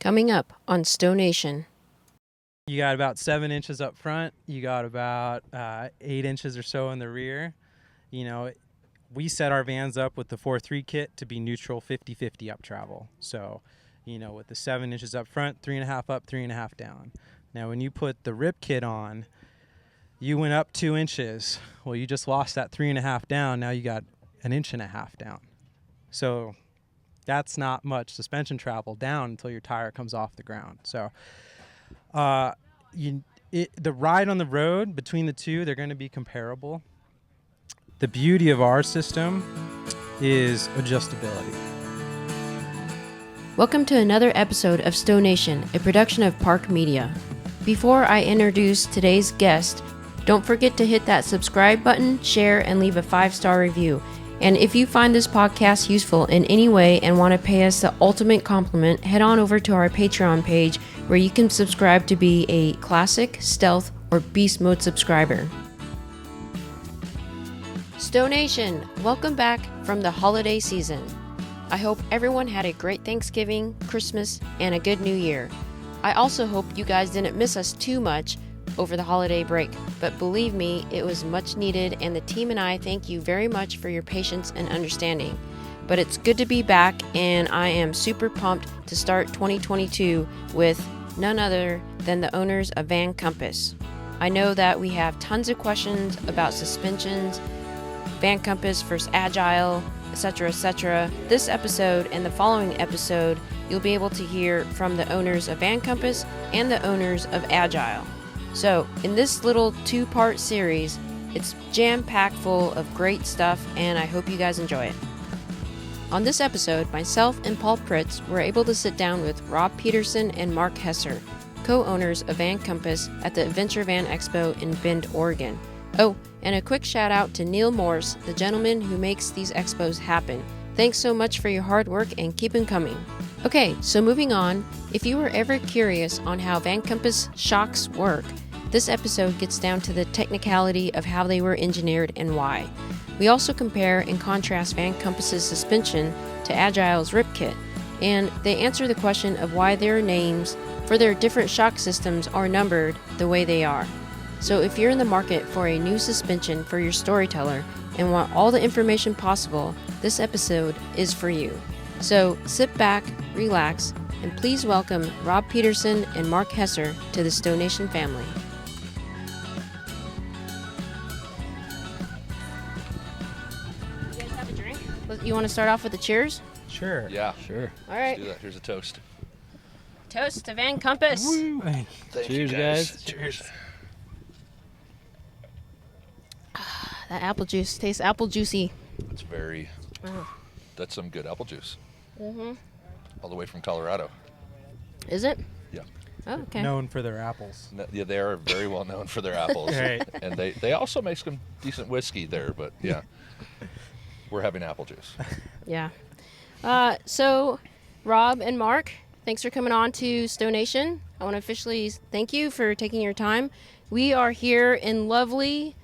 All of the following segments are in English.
Coming up on STO Nation. You got about 7 inches up front. You got about 8 inches or so in the rear. You know, we set our vans up with the 4.3 kit to be neutral 50-50 up travel. So, you know, with the 7 inches up front, 3.5 up, 3.5 down. Now, when you put the rip kit on, you went up 2 inches. Well, you just lost that 3.5 down. Now you got 1.5 inches down. So that's not much suspension travel down until your tire comes off the ground. So the ride on the road between the two, they're going to be comparable. The beauty of our system is adjustability. Welcome to another episode of STO Nation, a production of Park Media. Before I introduce today's guest, don't forget to hit that subscribe button, share, and leave a 5-star review. And if you find this podcast useful in any way and want to pay us the ultimate compliment, head on over to our Patreon page where you can subscribe to be a Classic, Stealth, or Beast Mode subscriber. STO Nation, welcome back from the holiday season. I hope everyone had a great Thanksgiving, Christmas, and a good New Year. I also hope you guys didn't miss us too much over the holiday break, but believe me, it was much needed, and the team and I thank you very much for your patience and understanding. But it's good to be back, and I am super pumped to start 2022 with none other than the owners of Van Compass. I know that we have tons of questions about suspensions, Van Compass versus Agile, etc., etc. This episode and the following episode, you'll be able to hear from the owners of Van Compass and the owners of Agile. So, in this little 2-part series, it's jam-packed full of great stuff, and I hope you guys enjoy it. On this episode, myself and Paul Pritts were able to sit down with Rob Peterson and Mark Hesser, co-owners of Van Compass at the Adventure Van Expo in Bend, Oregon. Oh, and a quick shout out to Neil Morse, the gentleman who makes these expos happen. Thanks so much for your hard work and keep them coming. Okay, so moving on, if you were ever curious on how Van Compass shocks work, this episode gets down to the technicality of how they were engineered and why. We also compare and contrast Van Compass's suspension to Agile's rip kit, and they answer the question of why their names for their different shock systems are numbered the way they are. So if you're in the market for a new suspension for your Storyteller and want all the information possible, this episode is for you. So sit back, relax, and please welcome Rob Peterson and Mark Hesser to the STO Nation family. You guys have a drink? You want to start off with the cheers? Sure. Yeah. Sure. All right. Let's do that. Here's a toast. Toast to Van Compass. Woo. Thank Cheers, you guys. Cheers. That apple juice tastes apple juicy. That's very. Oh. That's some good apple juice. Mm-hmm. All the way from Colorado. Is it? Yeah. Oh, okay. Known for their apples. No, yeah, they are very well known for their apples. Right. And they also make some decent whiskey there, but yeah. We're having apple juice. Yeah. So, Rob and Mark, thanks for coming on to STO Nation. I want to officially thank you for taking your time. We are here in lovely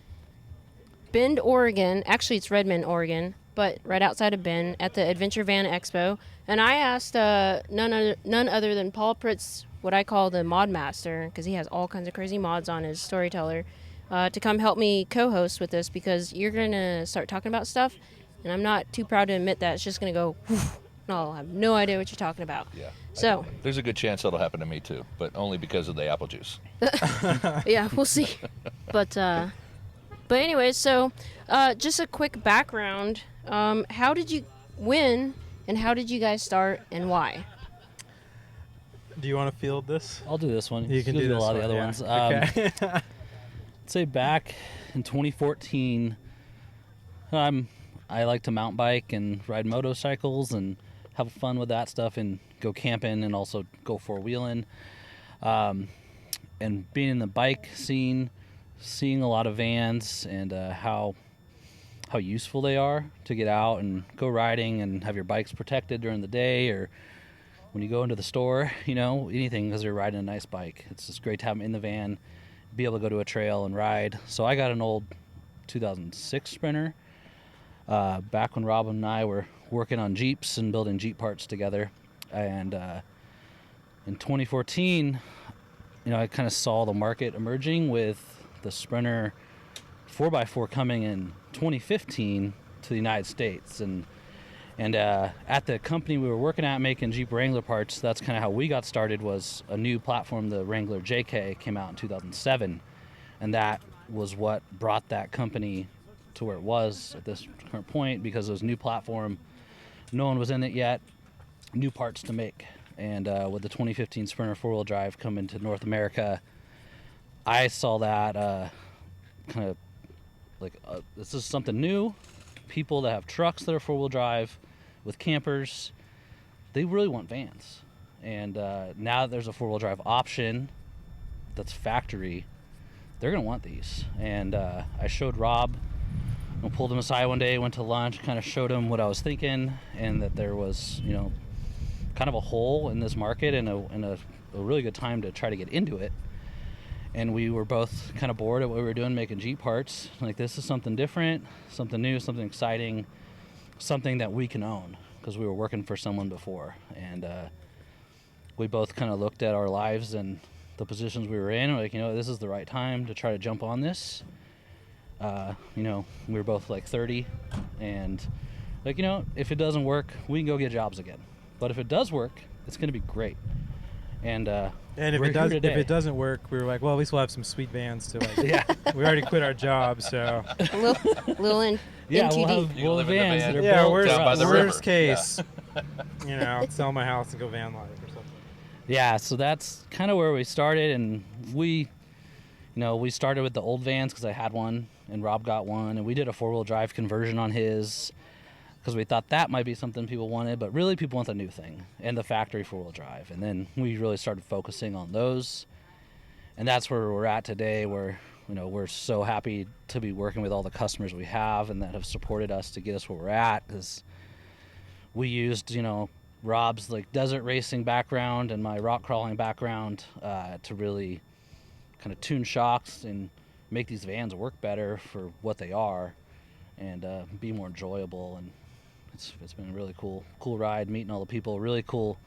Bend, Oregon. Actually, it's Redmond, Oregon, but right outside of Bend at the Adventure Van Expo. And I asked none other than Paul Pritts, what I call the mod master, because he has all kinds of crazy mods on his Storyteller, to come help me co-host with this, because you're going to start talking about stuff, and I'm not too proud to admit that it's just going to go, whew, and I'll have no idea what you're talking about. Yeah. So There's a good chance that'll happen to me too, but only because of the apple juice. yeah, we'll see. But anyways, so just a quick background. How did you win, and how did you guys start, and why? Do you want to field this? I'll do this one. You can do a this lot of the one, other yeah. ones. Okay. I'd say back in 2014, I like to mountain bike and ride motorcycles and have fun with that stuff and go camping and also go four-wheeling. And being in the bike scene, seeing a lot of vans and how useful they are to get out and go riding and have your bikes protected during the day, or when you go into the store, anything, because you're riding a nice bike. It's just great to have them in the van, be able to go to a trail and ride. So I got an old 2006 Sprinter back when Rob and I were working on Jeeps and building Jeep parts together. And in 2014, I kind of saw the market emerging with the Sprinter 4x4 coming in 2015 to the United States. And at the company we were working at making Jeep Wrangler parts, that's kind of how we got started, was a new platform. The Wrangler JK came out in 2007. And that was what brought that company to where it was at this current point, because it was a new platform. No one was in it yet. New parts to make. And with the 2015 Sprinter four-wheel drive coming to North America, I saw that kind of like this is something new. People that have trucks that are four-wheel drive with campers, they really want vans. And now that there's a four-wheel drive option that's factory, they're going to want these. And I showed Rob, I pulled him aside one day, went to lunch, kind of showed him what I was thinking, and that there was, kind of a hole in this market, and a really good time to try to get into it. And we were both kind of bored at what we were doing, making Jeep parts. Like, this is something different, something new, something exciting, something that we can own, because we were working for someone before. And we both kind of looked at our lives and the positions we were in, like, this is the right time to try to jump on this. We were both like 30, and like, if it doesn't work, we can go get jobs again. But if it does work, it's going to be great. And if it doesn't work, we were like, well, at least we'll have some sweet vans to like. Yeah. We already quit our job, so. little in Yeah, NTD. we'll have vans that are Yeah, built down by the worst river. case, sell my house and go van life or something. Yeah, so that's kind of where we started, and we started with the old vans because I had one, and Rob got one, and we did a four-wheel drive conversion on his because we thought that might be something people wanted, but really people want the new thing and the factory four-wheel drive. And then we really started focusing on those, and that's where we're at today, where we're so happy to be working with all the customers we have and that have supported us to get us where we're at, because we used Rob's like desert racing background and my rock crawling background to really kind of tune shocks and make these vans work better for what they are, and be more enjoyable. And it's been a really cool ride, meeting all the people. Really cool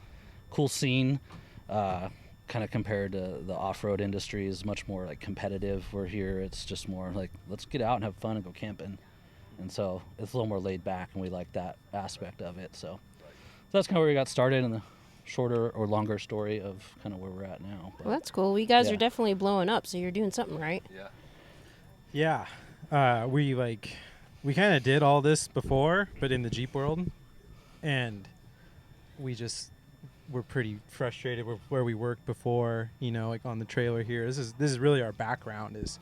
scene. Kind of compared to the off-road industry is much more like competitive. We're here, it's just more like, let's get out and have fun and go camping. And so it's a little more laid back, and we like that aspect of it. So that's kind of where we got started, in the shorter or longer story of kind of where we're at now. But, Well, that's cool. You guys yeah. are definitely blowing up, so you're doing something right. Yeah. Yeah, we kind of did all this before, but in the Jeep world, and we're pretty frustrated with where we worked before. Like on the trailer here. This is really our background, is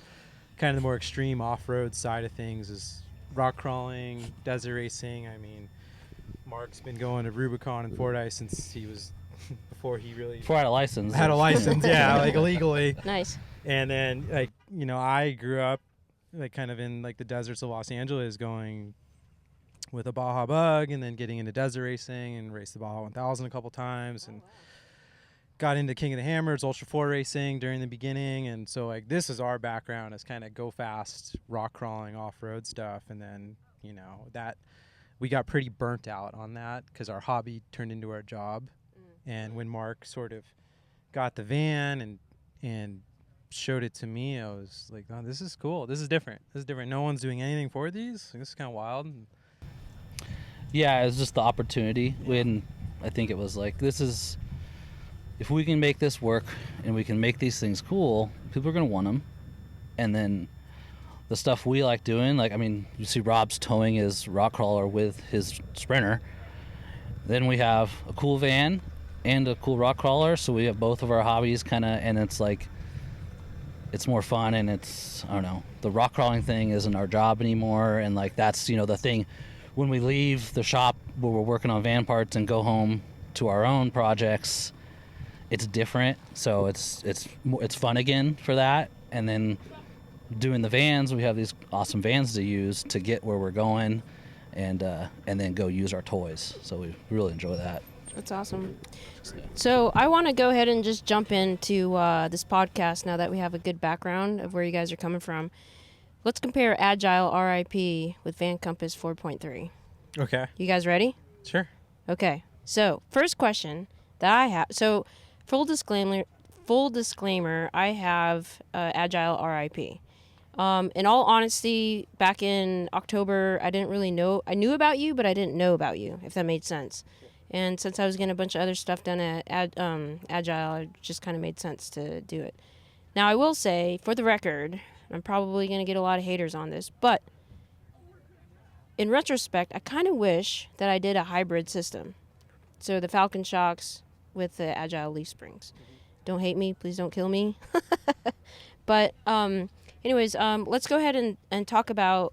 kind of the more extreme off-road side of things, is rock crawling, desert racing. I mean, Mark's been going to Rubicon and Fordyce since he was before I had a license. had a license. Yeah, like illegally. Nice. And then I grew up like kind of in like the deserts of Los Angeles, going with a Baja Bug, and then getting into desert racing and raced the Baja 1000 a couple times, and got into King of the Hammers, Ultra 4 racing during the beginning. And so like this is our background, is kind of go fast, rock crawling, off-road stuff. And then, that we got pretty burnt out on that because our hobby turned into our job. And when Mark sort of got the van and showed it to me, I was like, oh, this is cool. This is different. No one's doing anything for these. This is kind of wild. Yeah, it was just the opportunity. I think it was like, if we can make this work and we can make these things cool, people are going to want them. And then the stuff we like doing, like, I mean, you see Rob's towing his rock crawler with his Sprinter. Then we have a cool van and a cool rock crawler, so we have both of our hobbies kind of, and it's like, it's more fun, and it's, I don't know, the rock crawling thing isn't our job anymore, and like that's, the thing. When we leave the shop where we're working on van parts and go home to our own projects, it's different. So it's fun again for that. And then doing the vans, we have these awesome vans to use to get where we're going, and then go use our toys. So we really enjoy that. That's awesome. So I want to go ahead and just jump into this podcast now that we have a good background of where you guys are coming from. Let's compare Agile RIP with Van Compass 4.3. Okay. You guys ready? Sure. Okay. So first question that I have. So Full disclaimer, I have Agile RIP. In all honesty, back in October, I didn't really know. I knew about you, but I didn't know about you, if that made sense. And since I was getting a bunch of other stuff done at Agile, it just kind of made sense to do it. Now, I will say, for the record, I'm probably going to get a lot of haters on this, but in retrospect, I kind of wish that I did a hybrid system. So the Falcon shocks with the Agile leaf springs. Don't hate me. Please don't kill me. But anyways, let's go ahead and talk about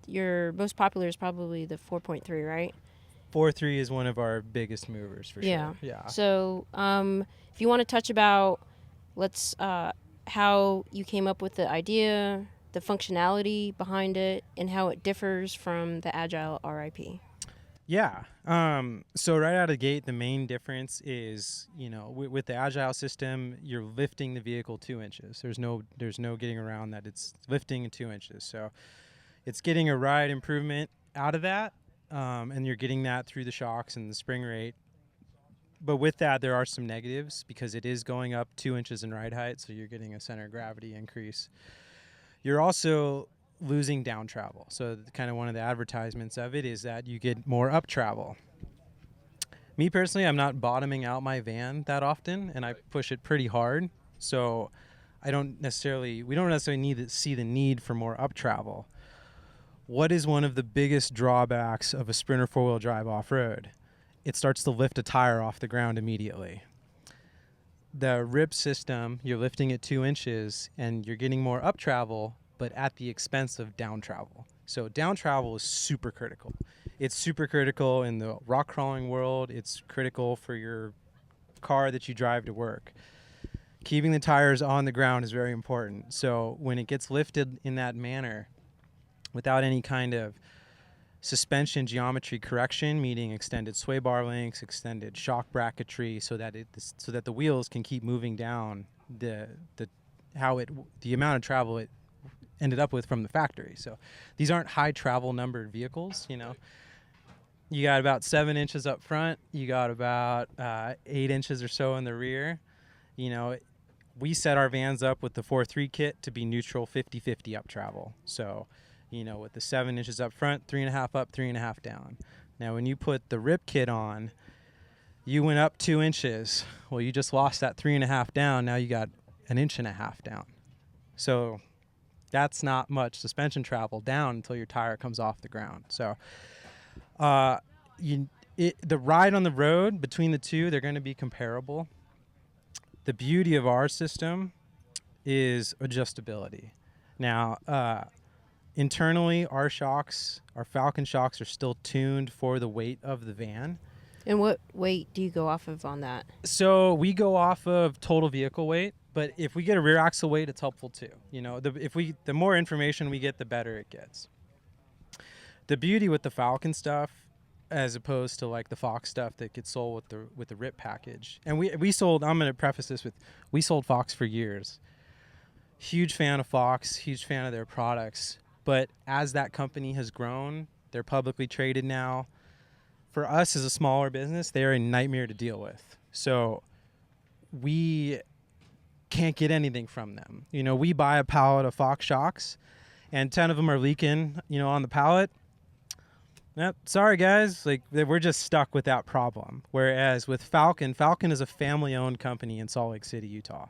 your most popular is probably the 4.3, right? 4.3 is one of our biggest movers for sure. Yeah. So if you want to touch about how you came up with the idea, the functionality behind it, and how it differs from the Agile RIP. Yeah. So right out of the gate, the main difference is, with the Agile system, you're lifting the vehicle 2 inches. There's no getting around that. It's lifting 2 inches. So it's getting a ride improvement out of that, and you're getting that through the shocks and the spring rate. But with that, there are some negatives because it is going up 2 inches in ride height, so you're getting a center of gravity increase. You're also losing down travel. So kind of one of the advertisements of it is that you get more up travel. Me personally, I'm not bottoming out my van that often, and I push it pretty hard. So we don't necessarily need to see the need for more up travel. What is one of the biggest drawbacks of a Sprinter 4-wheel drive off-road? It starts to lift a tire off the ground immediately. The RIP system, you're lifting it 2 inches and you're getting more up travel, but at the expense of down travel. So down travel is super critical. It's super critical in the rock crawling world. It's critical for your car that you drive to work. Keeping the tires on the ground is very important. So when it gets lifted in that manner, without any kind of suspension geometry correction, meaning extended sway bar links, extended shock bracketry, so that the wheels can keep moving down the amount of travel it ended up with from the factory. So these aren't high travel numbered vehicles. You got about 7 inches up front. You got about 8 inches or so in the rear. We set our vans up with the 4.3 kit to be neutral 50-50 up travel. So with the 7 inches up front, 3.5 up, 3.5 down. Now, when you put the RIP kit on, you went up 2 inches. Well, you just lost that 3.5 down. Now you got 1.5 inches down. So that's not much suspension travel down until your tire comes off the ground. So the ride on the road between the two, they're going to be comparable. The beauty of our system is adjustability. Now, internally, our Falcon shocks are still tuned for the weight of the van. And what weight do you go off of on that? So we go off of total vehicle weight, but if we get a rear axle weight, it's helpful too. The more information we get, the better it gets. The beauty with the Falcon stuff, as opposed to like the Fox stuff that gets sold with the RIP package, and we sold. I'm going to preface this with, we sold Fox for years. Huge fan of Fox, huge fan of their products. But as that company has grown, they're publicly traded now. For us as a smaller business, they're a nightmare to deal with. So we can't get anything from them. We buy a pallet of Fox shocks, and 10 of them are leaking, on the pallet. Yep, sorry guys, we're just stuck with that problem. Whereas with Falcon is a family-owned company in Salt Lake City, Utah.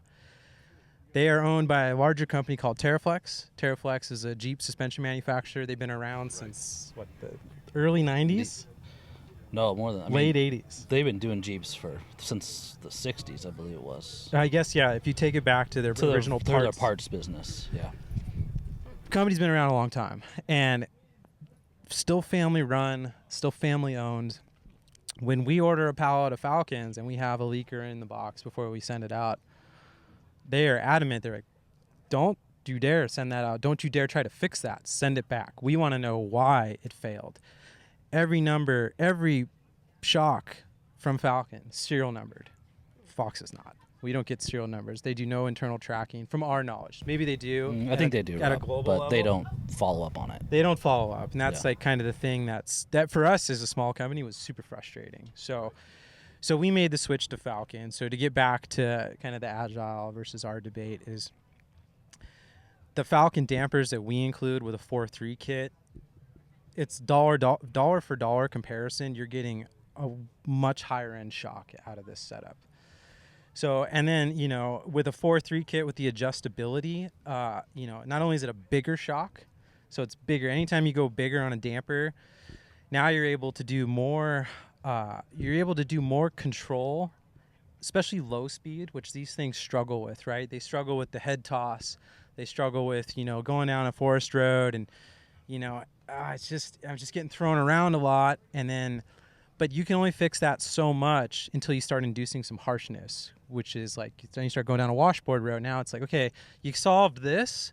They are owned by a larger company called Terraflex. Terraflex is a Jeep suspension manufacturer. They've been around since, the early 90s? No, more than late 80s. They've been doing Jeeps since the 60s, I believe it was. I guess, yeah, if you take it back to their original parts. Their parts business, yeah. The company's been around a long time, and still family run, still family owned. When we order a pallet of Falcons and we have a leaker in the box before we send it out, they are adamant. They're like, don't you dare send that out. Don't you dare try to fix that. Send it back. We want to know why it failed. Every number, every shock from Falcon, serial numbered. Fox is not. We don't get serial numbers. They do no internal tracking, from our knowledge. Maybe they do. I think they do, at a global but level. They don't follow up on it. They don't follow up, and that's kind of the thing that for us as a small company was super frustrating. So So we made the switch to Falcon. So to get back to kind of the Agile versus our debate is the Falcon dampers that we include with a 4.3 kit, it's dollar for dollar comparison. You're getting a much higher end shock out of this setup. So, and then, you know, with a 4.3 kit with the adjustability, you know, not only is it a bigger shock, so it's bigger. Anytime you go bigger on a damper, now you're able to do more, control, especially low speed, which these things struggle with, right? They struggle with the head toss. They struggle with, you know, going down a forest road and, you know, I'm just getting thrown around a lot. And then, but you can only fix that so much until you start inducing some harshness, which is like, then you start going down a washboard road. Now it's like, okay, you solved this,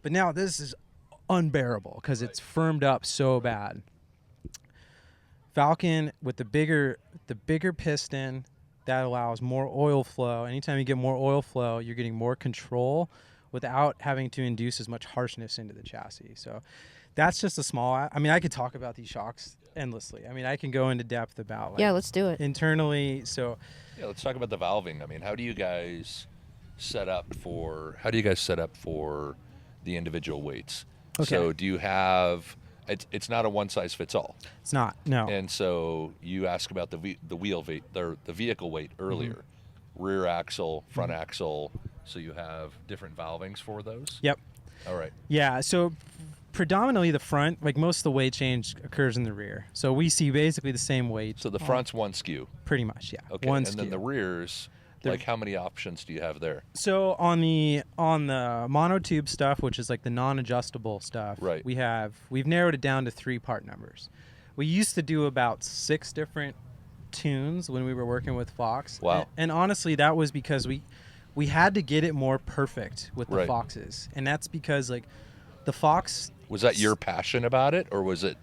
but now this is unbearable because it's firmed up so bad. Falcon with the bigger piston, that allows more oil flow. Anytime you get more oil flow, you're getting more control without having to induce as much harshness into the chassis. So that's just a small, I mean, I could talk about these shocks endlessly. I mean, I can go into depth about like, Yeah, let's do it. Internally. So Yeah, let's talk about the valving. I mean, how do you guys set up for the individual weights? Okay. So do you have, it's not a one size fits all. it's not, no. And so you ask about the wheel weight, the vehicle weight earlier, rear axle, front axle. So you have different valvings for those. Yep. All right. Yeah. So predominantly the front, like most of the weight change occurs in the rear. So we see basically the same weight. So the front's one skew. Pretty much, yeah. Okay. One and skew. then the rears, like how many options do you have there? So on the monotube stuff, which is like the non-adjustable stuff, Right. we've narrowed it down to 3 part numbers. We used to do about 6 different tunes when we were working with Fox. Wow. And honestly, that was because we had to get it more perfect with the Right. Foxes, and that's because like the Fox. Was that your passion about it, or was it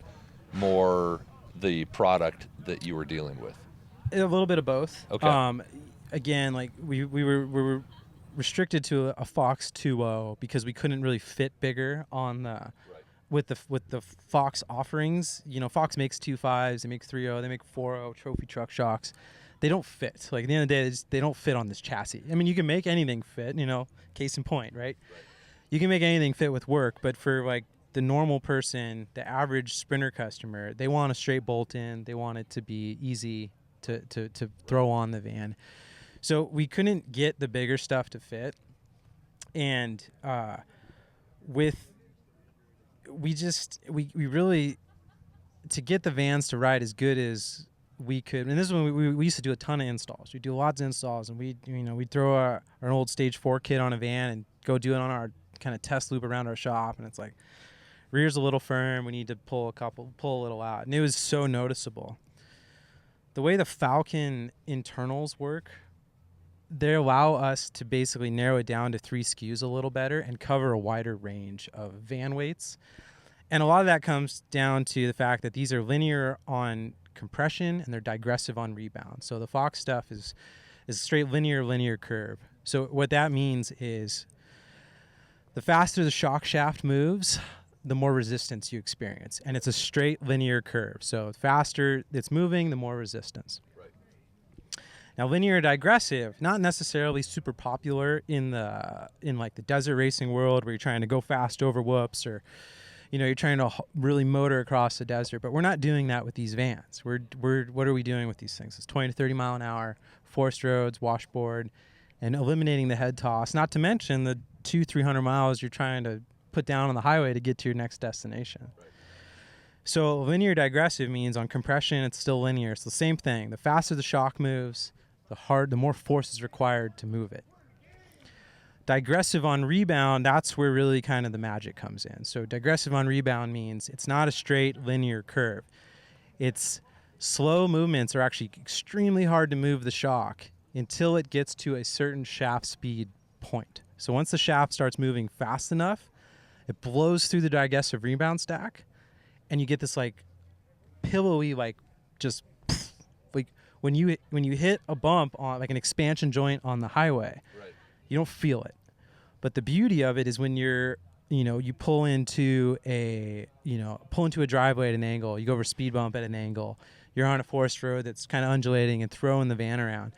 more the product that you were dealing with? A little bit of both. Okay. Again, like we were restricted to a Fox 2.0 because we couldn't really fit bigger on the with the Fox offerings. You know, Fox makes 2.5s, they make 3.0, they make 4.0 trophy truck shocks. They don't fit. Like at the end of the day, they don't fit on this chassis. I mean, you can make anything fit. You know, case in point, right? You can make anything fit with work, but for like the normal person, the average Sprinter customer, they want a straight bolt in. They want it to be easy to throw on the van. So we couldn't get the bigger stuff to fit. And we really, to get the vans to ride as good as we could, and this is when we used to do a ton of installs. We do lots of installs, and we'd throw our old Stage 4 kit on a van and go do it on our kind of test loop around our shop, and it's like, rear's a little firm, we need to pull a little out. And it was so noticeable. The way the Falcon internals work, they allow us to basically narrow it down to 3 SKUs a little better and cover a wider range of van weights. And a lot of that comes down to the fact that these are linear on compression and they're digressive on rebound. So the Fox stuff is a straight linear curve. So what that means is the faster the shock shaft moves, the more resistance you experience. And it's a straight linear curve. So the faster it's moving, the more resistance. Now, linear digressive, not necessarily super popular in like the desert racing world where you're trying to go fast over whoops, or you're trying to really motor across the desert. But we're not doing that with these vans. What are we doing with these things? It's 20 to 30 mile an hour, forest roads, washboard, and eliminating the head toss. Not to mention the 200-300 miles you're trying to put down on the highway to get to your next destination. Right. So linear digressive means on compression it's still linear. It's the same thing. The faster the shock moves, the more force is required to move it. Digressive on rebound, that's where really kind of the magic comes in. So digressive on rebound means it's not a straight linear curve. It's slow movements are actually extremely hard to move the shock until it gets to a certain shaft speed point. So once the shaft starts moving fast enough, it blows through the digressive rebound stack, and you get this like pillowy, like just like when you hit a bump on like an expansion joint on the highway, right, you don't feel it. But the beauty of it is when you pull into a driveway at an angle, you go over a speed bump at an angle, you're on a forest road that's kind of undulating and throwing the van around.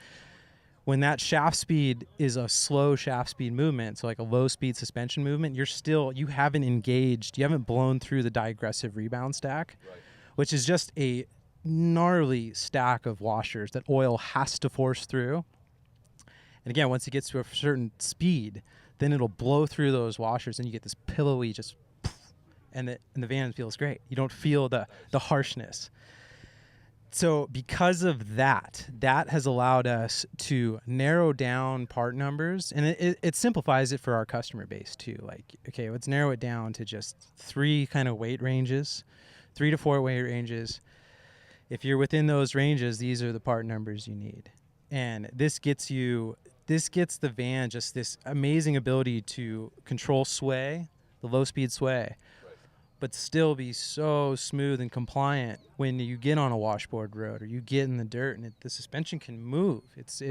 When that shaft speed is a slow shaft speed movement, so like a low speed suspension movement, you haven't blown through the digressive rebound stack, which is just a gnarly stack of washers that oil has to force through. And again, once it gets to a certain speed, then it'll blow through those washers and you get this pillowy just poof, and the van feels great. You don't feel the harshness. So because of that has allowed us to narrow down part numbers, and it simplifies it for our customer base too. Like, okay, let's narrow it down to just 3 kind of weight ranges, 3 to 4 weight ranges. If you're within those ranges, these are the part numbers you need. And this gets the van just this amazing ability to control sway, the low speed sway, but still be so smooth and compliant when you get on a washboard road or you get in the dirt and the suspension can move. It's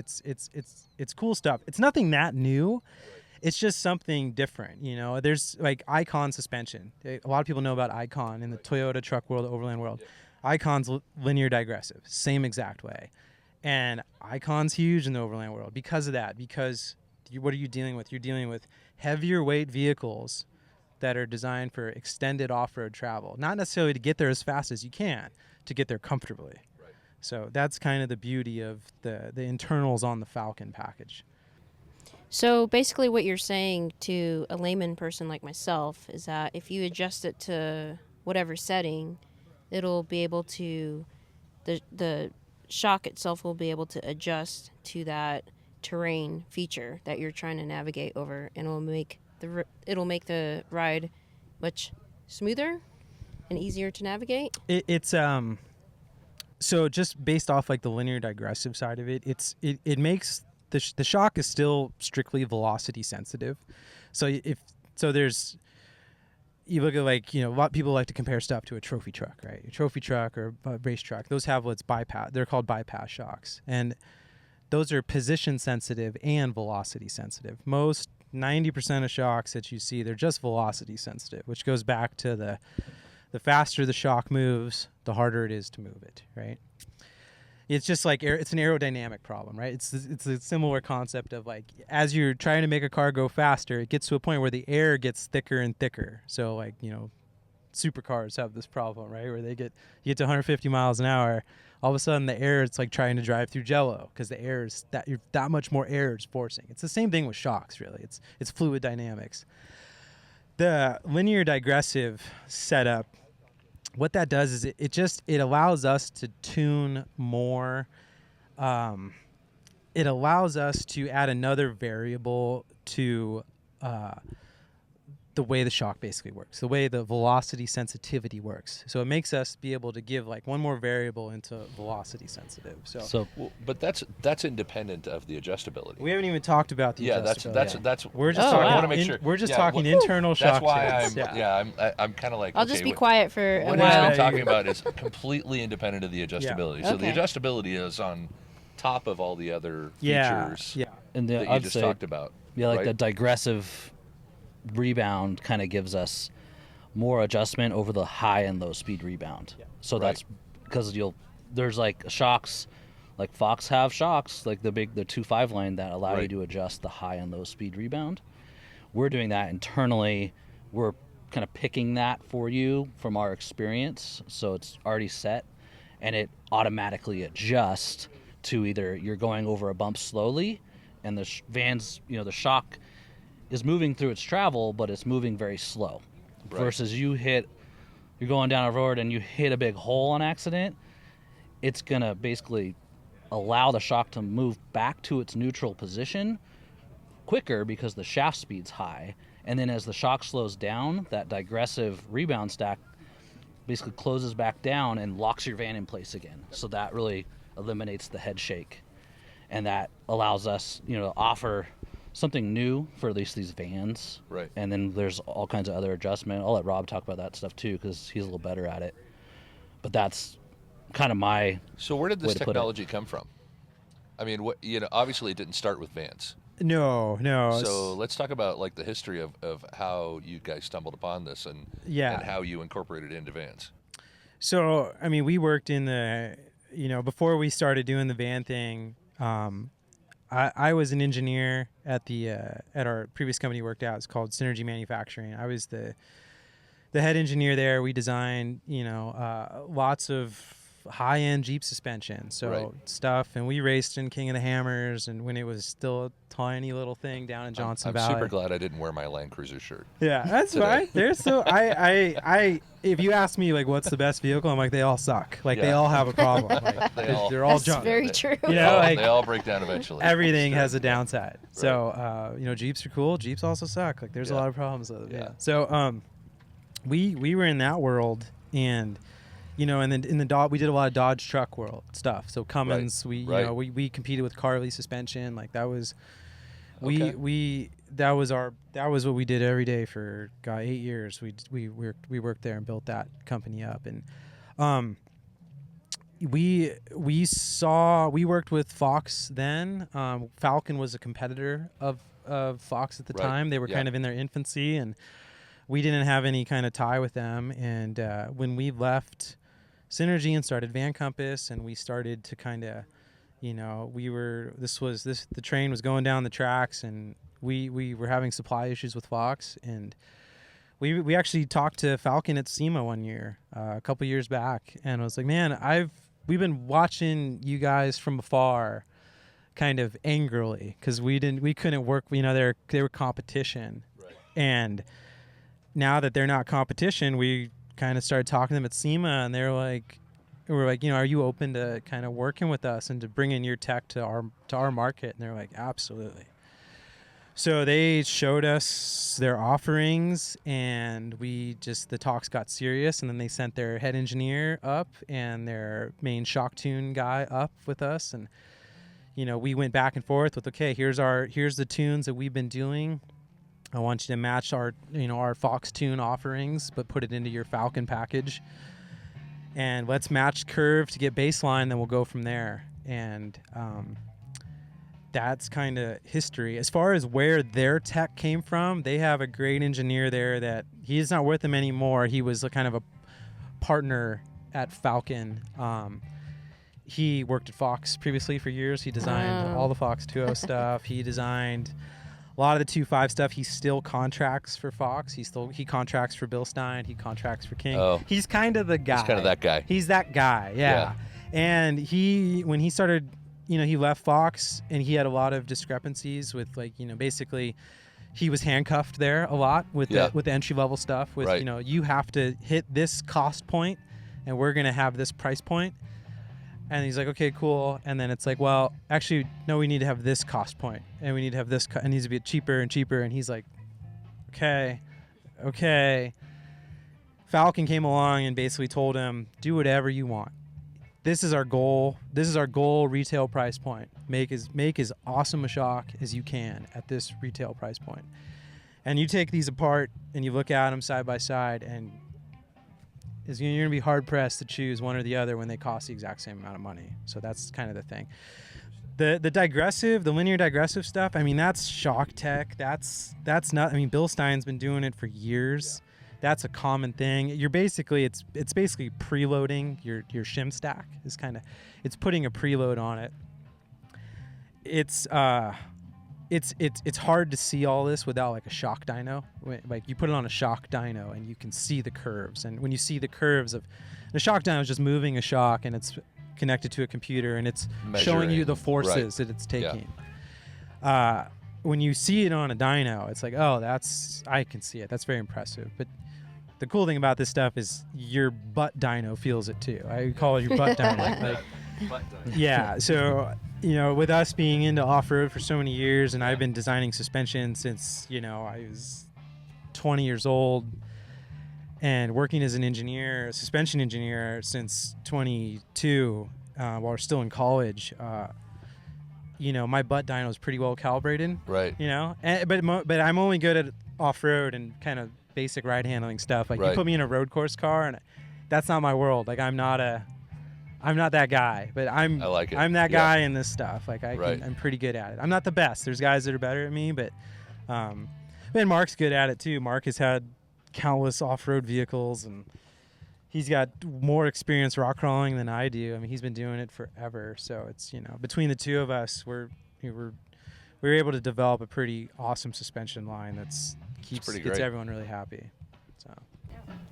cool stuff. It's nothing that new. It's just something different, you know. There's like Icon suspension. A lot of people know about Icon in the Toyota truck world, the overland world. Icon's linear digressive, same exact way. And Icon's huge in the overland world because of that. Because what are you dealing with? You're dealing with heavier weight vehicles that are designed for extended off-road travel, not necessarily to get there as fast as you can, to get there comfortably. Right. So that's kind of the beauty of the internals on the Falcon package. So basically what you're saying to a layman person like myself is that if you adjust it to whatever setting, it'll be able to, the shock itself will be able to adjust to that terrain feature that you're trying to navigate over, and it'll make the ride much smoother and easier to navigate. It's so just based off like the linear digressive side of it, it makes the shock is still strictly velocity sensitive. So there's, you look at, like, you know, a lot of people like to compare stuff to a trophy truck, right? A trophy truck or a race truck, those have what's bypass. They're called bypass shocks, and those are position sensitive and velocity sensitive. Most 90% of shocks that you see, they're just velocity sensitive, which goes back to the faster the shock moves, the harder it is to move it, right? It's just like it's an aerodynamic problem, right? It's a similar concept of, like, as you're trying to make a car go faster, it gets to a point where the air gets thicker and thicker. So, like, you know, supercars have this problem, right? Where you get to 150 miles an hour, all of a sudden the air, it's like trying to drive through jello because the air is that much more air is forcing. It's the same thing with shocks, really. It's fluid dynamics. The linear digressive setup, what that does is it allows us to tune more. It allows us to add another variable to the way the shock basically works, the way the velocity sensitivity works. So it makes us be able to give like one more variable into velocity sensitive. But that's independent of the adjustability. We haven't even talked about the adjustability. That's we're just talking. talking. I want to make sure We're just talking internal shock. That's why I'm kind of like. I'll just be quiet for a what while. What I'm talking about is completely independent of the adjustability. Yeah. So the adjustability is on top of all the other features and that you just talked about. Yeah, like right? the digressive rebound kind of gives us more adjustment over the high and low speed rebound. Yeah. So that's because there's like shocks, like Fox have shocks, like the 2.5 lane that allow you to adjust the high and low speed rebound. We're doing that internally. We're kind of picking that for you from our experience. So it's already set and it automatically adjusts to either you're going over a bump slowly and the van's, the shock is moving through its travel, but it's moving very slow. Right. Versus you're going down a road and you hit a big hole on accident, it's going to basically allow the shock to move back to its neutral position quicker because the shaft speed's high. And then as the shock slows down, that digressive rebound stack basically closes back down and locks your van in place again. So that really eliminates the head shake. And that allows us, to offer something new for at least these vans. Right. And then there's all kinds of other adjustment. I'll let Rob talk about that stuff too because he's a little better at it. But that's kind of my So where did this technology come from? I mean, obviously it didn't start with vans. No. So let's talk about like the history of how you guys stumbled upon this and how you incorporated it into vans. So, I mean, we worked in the before we started doing the van thing, I was an engineer at our previous company we worked at. It's called Synergy Manufacturing. I was the head engineer there. We designed, lots of high-end Jeep suspension, stuff, and we raced in King of the Hammers, and when it was still a tiny little thing down in Johnson Valley. I'm super glad I didn't wear my Land Cruiser shirt. Yeah, that's fine. They're so I if you ask me like what's the best vehicle, I'm like they all suck. Like they all have a problem. Like, they're all That's junk. very true. They all break down eventually. Everything has a downside. Right. So Jeeps are cool. Jeeps also suck. Like there's a lot of problems with it. Yeah. So we were in that world, and and then in the Dodge, we did a lot of Dodge truck world stuff. So Cummins, we competed with Carly suspension. Like that was, that was what we did every day for 8 years. We worked there and built that company up, and we worked with Fox then. Falcon was a competitor of Fox at the time. They were kind of in their infancy, and we didn't have any kind of tie with them. And when we left Synergy and started Van Compass, and we started to kind of, the train was going down the tracks, and we were having supply issues with Fox, and we actually talked to Falcon at SEMA one year, a couple years back, and I was like, man, we've been watching you guys from afar, kind of angrily, because we couldn't work. They were competition, and now that they're not competition, we kind of started talking to them at SEMA, and we're like, are you open to kind of working with us and to bringing your tech to our market? And they're like, absolutely. So they showed us their offerings, and the talks got serious, and then they sent their head engineer up and their main shock tune guy up with us, and we went back and forth with, okay, here's the tunes that we've been doing. I want you to match our Fox tune offerings, but put it into your Falcon package. And let's match curve to get baseline, then we'll go from there. And that's kind of history. As far as where their tech came from, they have a great engineer there that he's not with them anymore. He was a kind of a partner at Falcon. He worked at Fox previously for years. He designed all the Fox 2.0 stuff. He designed a lot of the 2.5 stuff. He still contracts for Fox. He contracts for Bill Stein. He contracts for King. Oh. He's kind of the guy. He's kind of that guy. He's that guy, yeah. And when he started, he left Fox, and he had a lot of discrepancies with, basically he was handcuffed there a lot with the entry level stuff with, you have to hit this cost point, and we're going to have this price point. And he's like, okay, cool. And then it's like, well, actually, no, we need to have this cost point, and we need to have this, it needs to be cheaper and cheaper. And he's like, okay. Falcon came along and basically told him, do whatever you want. This is our goal. This is our goal retail price point. Make as awesome a shock as you can at this retail price point. And you take these apart and you look at them side by side, and you're going to be hard-pressed to choose one or the other when they cost the exact same amount of money. So that's kind of the thing. The linear digressive stuff, that's shock tech. That's not, Bill Stein's been doing it for years. That's a common thing. It's basically preloading your shim stack. It's putting a preload on it. It's hard to see all this without like a shock dyno. Like you put it on a shock dyno and you can see the curves. And when you see the curves of the shock dyno is just moving a shock, and it's connected to a computer, and it's showing you the forces that it's taking. Yeah. When you see it on a dyno, it's like, oh, I can see it. That's very impressive. But the cool thing about this stuff is your butt dyno feels it too. I call it your butt dyno. Yeah. So, with us being into off-road for so many years, and I've been designing suspension since, I was 20 years old, and working as an engineer, a suspension engineer, since 22, while we're still in college, my butt dyno is pretty well calibrated. Right. But I'm only good at off-road and kind of basic ride handling stuff. Like you put me in a road course car, and that's not my world. Like I'm not that guy, but I'm that guy in this stuff. Like I'm pretty good at it. I'm not the best. There's guys that are better at me, but Mark's good at it too. Mark has had countless off-road vehicles, and he's got more experience rock crawling than I do. I mean, he's been doing it forever. So it's, between the two of us, we're able to develop a pretty awesome suspension line gets everyone really happy. So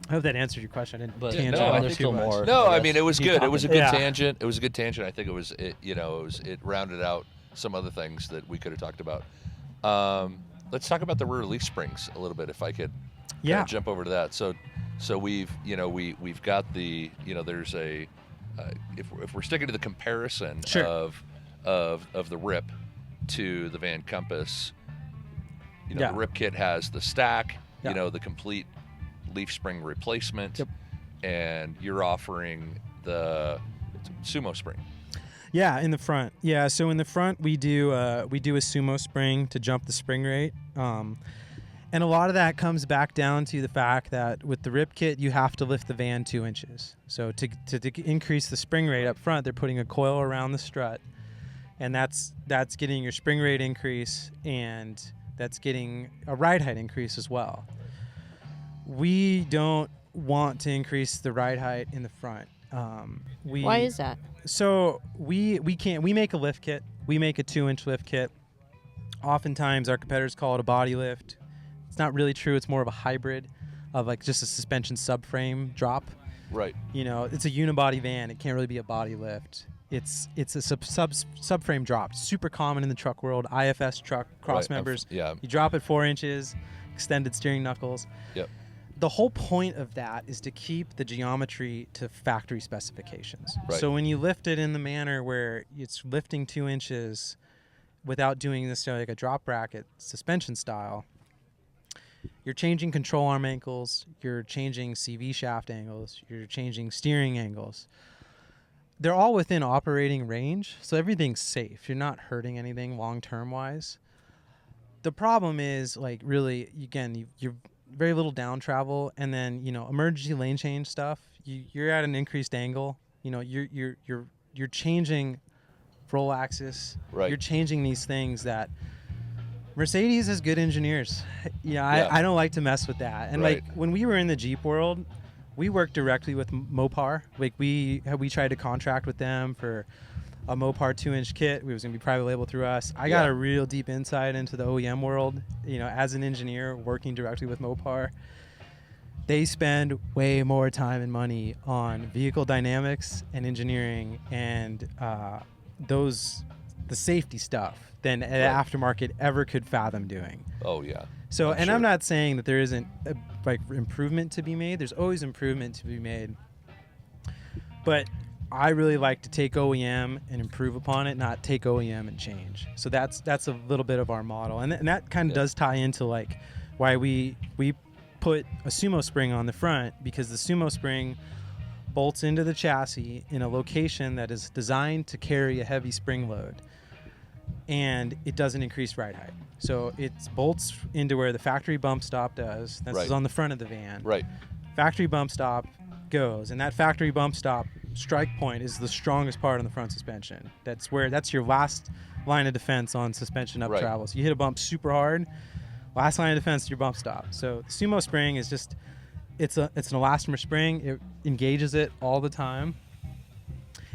I hope that answered your question. I didn't tangent no, off there's too still much. more. No, I mean, it was good. It was a good Yeah. tangent. It was a good tangent. I think it rounded out some other things that we could have talked about. Let's talk about the rear leaf springs a little bit, if I could kinda jump over to that. So we've got the, there's a, if we're sticking to the comparison Sure. of the RIP to the Van Compass, Yeah. the RIP kit has the stack, Yeah. the complete leaf spring replacement, Yep. and you're offering the sumo spring. Yeah, in the front. Yeah, so in the front we do a sumo spring to jump the spring rate, and a lot of that comes back down to the fact that with the RIP kit you have to lift the van 2 inches. So to increase the spring rate up front, they're putting a coil around the strut, and that's getting your spring rate increase, and that's getting a ride height increase as well. We don't want to increase the ride height in the front. Why is that? So we make a lift kit. We make a 2-inch lift kit. Oftentimes our competitors call it a body lift. It's not really true. It's more of a hybrid of like just a suspension subframe drop. Right. It's a unibody van. It can't really be a body lift. It's a subframe drop. Super common in the truck world. IFS truck cross members. Yeah. You drop it 4 inches, extended steering knuckles. Yep. The whole point of that is to keep the geometry to factory specifications. Right. So when you lift it in the manner where it's lifting 2 inches without doing necessarily like a drop bracket suspension style, you're changing control arm angles, you're changing CV shaft angles, you're changing steering angles. They're all within operating range, so everything's safe. You're not hurting anything long-term wise. The problem is, like, really, again, you're very little down travel, and then emergency lane change stuff. You're at an increased angle. You're changing roll axis. Right. You're changing these things that Mercedes has good engineers. I don't like to mess with that. And Right. like when we were in the Jeep world, we worked directly with Mopar. Like we tried to contract with them for a Mopar 2-inch kit. It was going to be private label through us. I got a real deep insight into the OEM world, as an engineer working directly with Mopar. They spend way more time and money on vehicle dynamics and engineering and the safety stuff than an aftermarket ever could fathom doing. Oh, yeah. So, Sure. I'm not saying that there isn't improvement to be made. There's always improvement to be made. But I really like to take OEM and improve upon it, not take OEM and change. So that's a little bit of our model, and that kind of does tie into like why we put a sumo spring on the front, because the sumo spring bolts into the chassis in a location that is designed to carry a heavy spring load, and it doesn't increase ride height. So it bolts into where the factory bump stop does. That's on the front of the van. Right. Factory bump stop goes, and that factory bump stop strike point is the strongest part on the front suspension. That's your last line of defense on suspension up travel. So you hit a bump super hard, last line of defense is your bump stop. So the sumo spring is just it's an elastomer spring. It engages it all the time.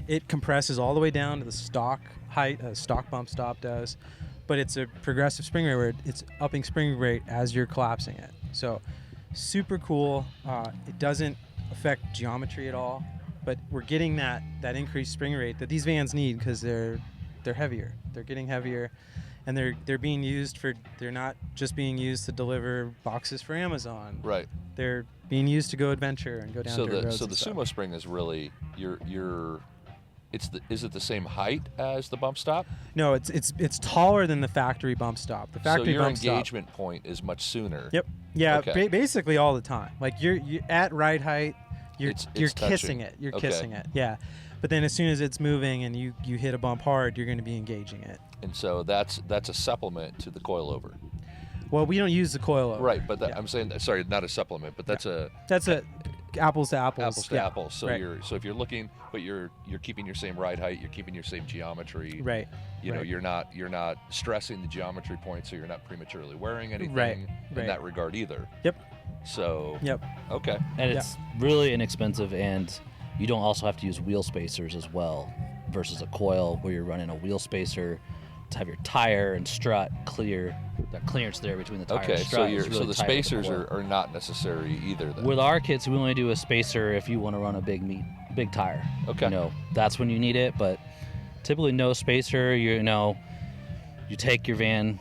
It compresses all the way down to the stock height a stock bump stop does, but it's a progressive spring rate where it's upping spring rate as you're collapsing it. So super cool. It doesn't affect geometry at all, but we're getting that increased spring rate that these vans need because they're heavier. They're getting heavier, and they're being used they're not just being used to deliver boxes for Amazon. Right. They're being used to go adventure and go down dirt roads. So the sumo spring is really is it the same height as the bump stop? No, it's taller than the factory bump stop. The factory so your bump engagement point is much sooner. Yep. Yeah. Okay. Basically all the time. Like you're at ride height. You're It's kissing touching. it. You're Okay. kissing it. Yeah. But then as soon as it's moving and you hit a bump hard, you're going to be engaging it. And so that's a supplement to the coilover. Well, we don't use the coilover. Right, but I'm saying sorry, not a supplement, but that's a apples to apples. apples to yeah. apples. So right. if you're looking, but you're keeping your same ride height, you're keeping your same geometry. Right. You know, right. you're not stressing the geometry point, so you're not prematurely wearing anything Right. in that regard either. Yep. So Yep. Okay. And it's really inexpensive, and you don't also have to use wheel spacers as well, versus a coil where you're running a wheel spacer to have your tire and strut clear. That clearance there between the tire Okay, and strut is so really the tight with spacers coil. are not necessary either then. With our kits, we only do a spacer if you want to run a big tire. Okay. You know, that's when you need it, but typically no spacer. You take your van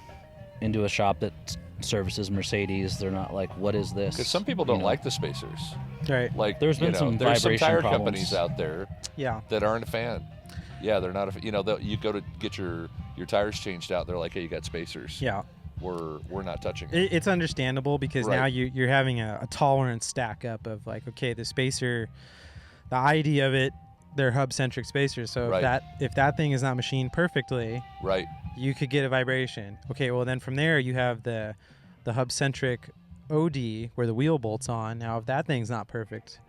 into a shop that services Mercedes. They're not like, what is this? Because some people don't like the spacers. Right. Like There's been some there's some vibration tire problems. companies out there Yeah. that aren't a fan. Yeah, they're not you go to get your tires changed out, they're like, hey, you got spacers. Yeah. We're not touching it. It's understandable because now Right. you're having a tolerance stack up of like, okay, the spacer, the idea of it, they're hub-centric spacers. So Right. if that thing is not machined perfectly, Right. you could get a vibration. Okay, well then from there you have the hub-centric OD where the wheel bolts on. Now if that thing's not perfect,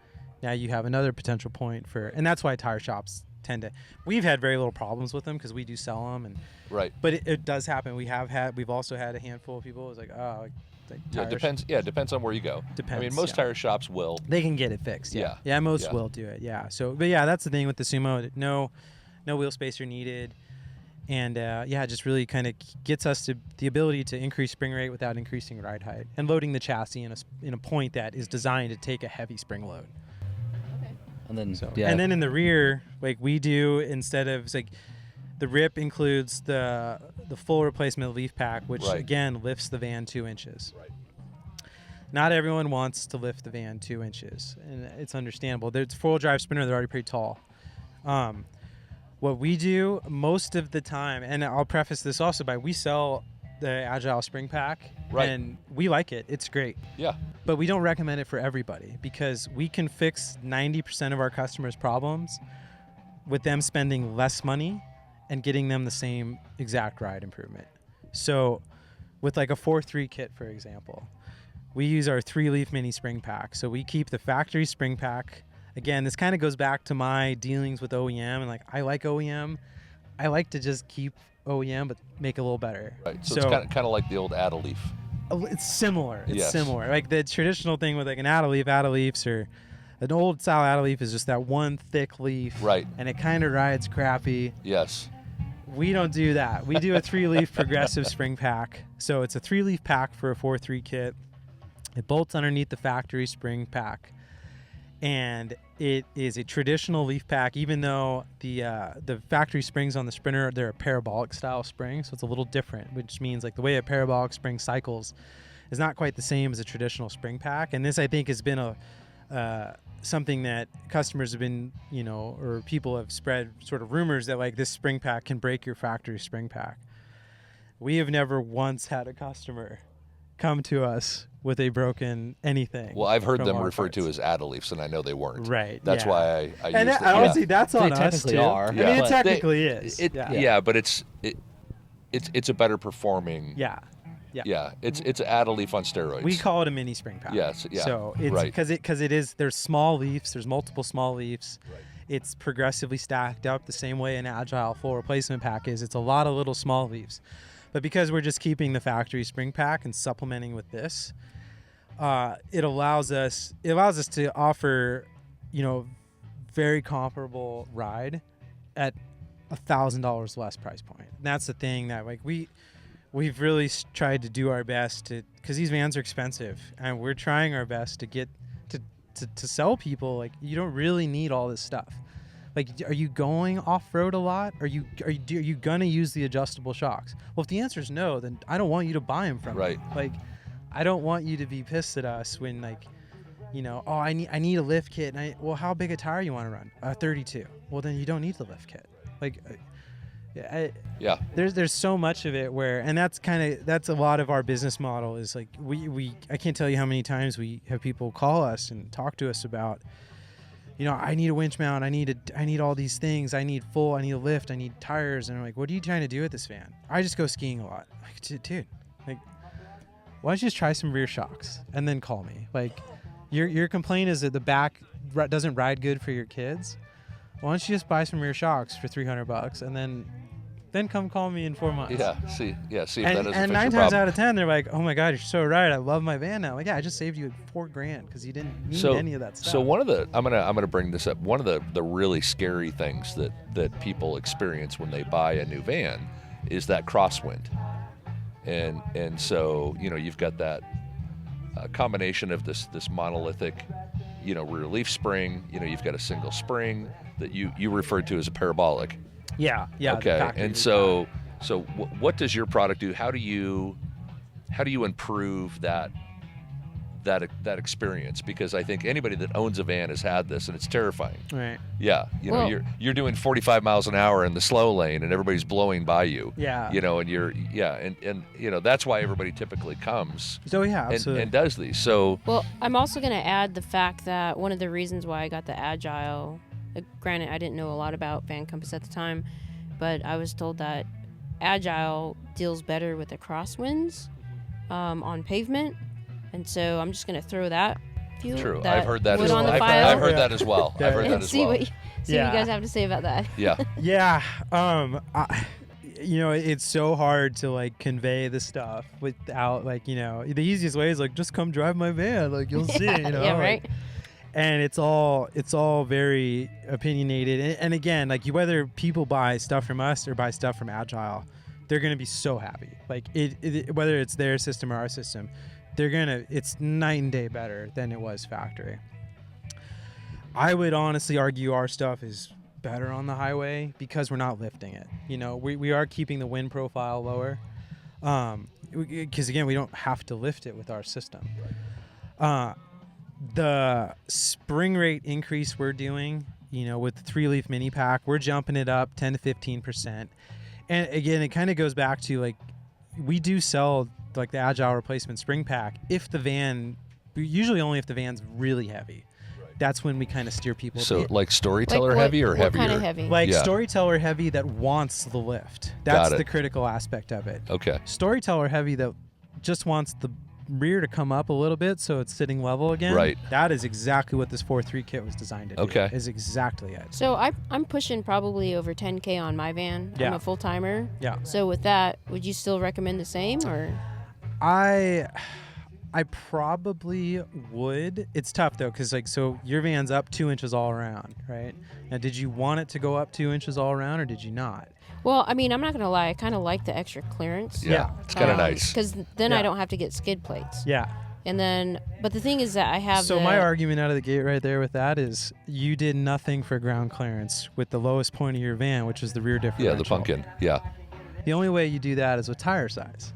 now you have another potential point and that's why tire shops tend to. We've had very little problems with them because we do sell them, Right. but it does happen. We've also had a handful of people who's like, oh, like Yeah, tire depends. Yeah, depends on where you go. Depends, I mean, most yeah. tire shops will. They can get it fixed. Yeah, most Yeah. will do it. Yeah. So, but yeah, that's the thing with the Sumo. No wheel spacer needed, and it just really kind of gets us to the ability to increase spring rate without increasing ride height and loading the chassis in a point that is designed to take a heavy spring load. And then, And then in the rear, like we do, instead of, it's like the RIP includes the full replacement leaf pack, which Right. again lifts the van 2 inches. Right. Not everyone wants to lift the van 2 inches, and it's understandable. There's four-wheel drive sprinter; they're already pretty tall. What we do most of the time, and I'll preface this also by we sell the Agile spring pack, Right. and we like it. It's great. Yeah. But we don't recommend it for everybody because we can fix 90% of our customers' problems with them spending less money and getting them the same exact ride improvement. So with like a 4.3 kit, for example, we use our 3-leaf mini spring pack. So we keep the factory spring pack. Again, this kind of goes back to my dealings with OEM, and like I like OEM. I like to just keep OEM but make it a little better. Right. So it's kind of like the old Adda leaf. It's similar. It's Yes. similar. Like the traditional thing with like an Adda leafs or an old style Adda leaf is just that one thick leaf. Right. And it kind of rides crappy. Yes. We don't do that. We do a 3-leaf progressive spring pack. So it's a 3-leaf pack for a 4.3 kit. It bolts underneath the factory spring pack. And it is a traditional leaf pack, even though the factory springs on the Sprinter, they're a parabolic style spring, so it's a little different, which means like the way a parabolic spring cycles is not quite the same as a traditional spring pack. And this, I think, has been something that customers have been, or people have spread sort of rumors that like this spring pack can break your factory spring pack. We have never once had a customer come to us with a broken anything. Well, I've heard from them our referred to parts. as Adda leafs, and I know they weren't. Right. That's yeah. why I And used that, honestly, that's They on us technically too. are, I mean, yeah. it But technically is. Yeah, but it's a better performing. Yeah. Yeah, it's an Adda leaf on steroids. We call it a mini spring pack. Yes, yeah, So it's right. because it is. There's small leaves. There's multiple small leaves. Right. It's progressively stacked up the same way an Agile full replacement pack is. It's a lot of little small leaves, but because we're just keeping the factory spring pack and supplementing with this, it allows us to offer, very comparable ride at $1,000 less price point. And that's the thing that like we've really tried to do our best to, because these vans are expensive, and we're trying our best to get to sell people like you don't really need all this stuff. Like, are you going off-road a lot? Are you gonna use the adjustable shocks? Well, if the answer is no, then I don't want you to buy them from Right. me. Like, I don't want you to be pissed at us when like, I need a lift kit. And well, how big a tire you want to run? 32. Well, then you don't need the lift kit. Like, Yeah. there's so much of it where, and that's a lot of our business model is like I can't tell you how many times we have people call us and talk to us about, I need a winch mount, I need all these things, I need a lift, I need tires, and I'm like, what are you trying to do with this van? I just go skiing a lot. Like, dude, like, why don't you just try some rear shocks and then call me? Like, your complaint is that the back doesn't ride good for your kids. Why don't you just buy some rear shocks for $300 and then then come call me in 4 months. See if that doesn't And fix 9 your times problem. out of 10, they're like, oh my God, you're so right. I love my van now. Like, yeah, I just saved you $4,000 because you didn't need any of that stuff. So one of the I'm gonna bring this up. One of the really scary things that people experience when they buy a new van is that crosswind, and so you've got that combination of this monolithic rear leaf spring. You've got a single spring that you referred to as a parabolic. Yeah. Okay, and so what does your product do? How do you improve that experience? Because I think anybody that owns a van has had this, and it's terrifying. Right. Yeah, you're doing 45 miles an hour in the slow lane, and everybody's blowing by you. Yeah. And that's why everybody typically comes. So yeah, absolutely. And does these. So Well, I'm also going to add the fact that one of the reasons why I got the Agile, granted, I didn't know a lot about Van Compass at the time, but I was told that Agile deals better with the crosswinds on pavement. And so I'm just going to throw that true. I've heard that wood as on well. the file. I've heard that as well. I've heard that And as see well. what you guys have to say about that. Yeah. Yeah. It's so hard to like convey the stuff without the easiest way is like, just come drive my van, like you'll see, Yeah, right. And it's all very opinionated. And again, like whether people buy stuff from us or buy stuff from Agile, they're going to be so happy. Like whether it's their system or our system, it's night and day better than it was factory. I would honestly argue our stuff is better on the highway because we're not lifting it. We are keeping the wind profile lower. Because again, we don't have to lift it with our system. The spring rate increase we're doing, with the 3-leaf mini pack, we're jumping it up 10 to 15%. And again, it kind of goes back to like, we do sell like the Agile replacement spring pack usually only if the van's really heavy. That's when we kind of steer people. So like Storyteller heavy or what heavier? Kind of heavy? Like Storyteller heavy that wants the lift. That's the critical aspect of it. Okay. Storyteller heavy that just wants the rear to come up a little bit so it's sitting level again. Right. That is exactly what this 4.3 kit was designed to do. Okay. Is exactly it. So I'm pushing probably over 10K on my van. Yeah. I'm a full timer. Yeah. So with that, would you still recommend the same or? I probably would. It's tough though, because so your van's up 2 inches all around, right? Now, did you want it to go up 2 inches all around, or did you not? Well, I mean, I'm not gonna lie. I kind of like the extra clearance. Yeah. It's kind of nice. Because then Yeah. I don't have to get skid plates. Yeah. And then, but the thing is that I have. So my argument out of the gate right there with that is you did nothing for ground clearance with the lowest point of your van, which is the rear differential. Yeah, the pumpkin. Yeah. The only way you do that is with tire size.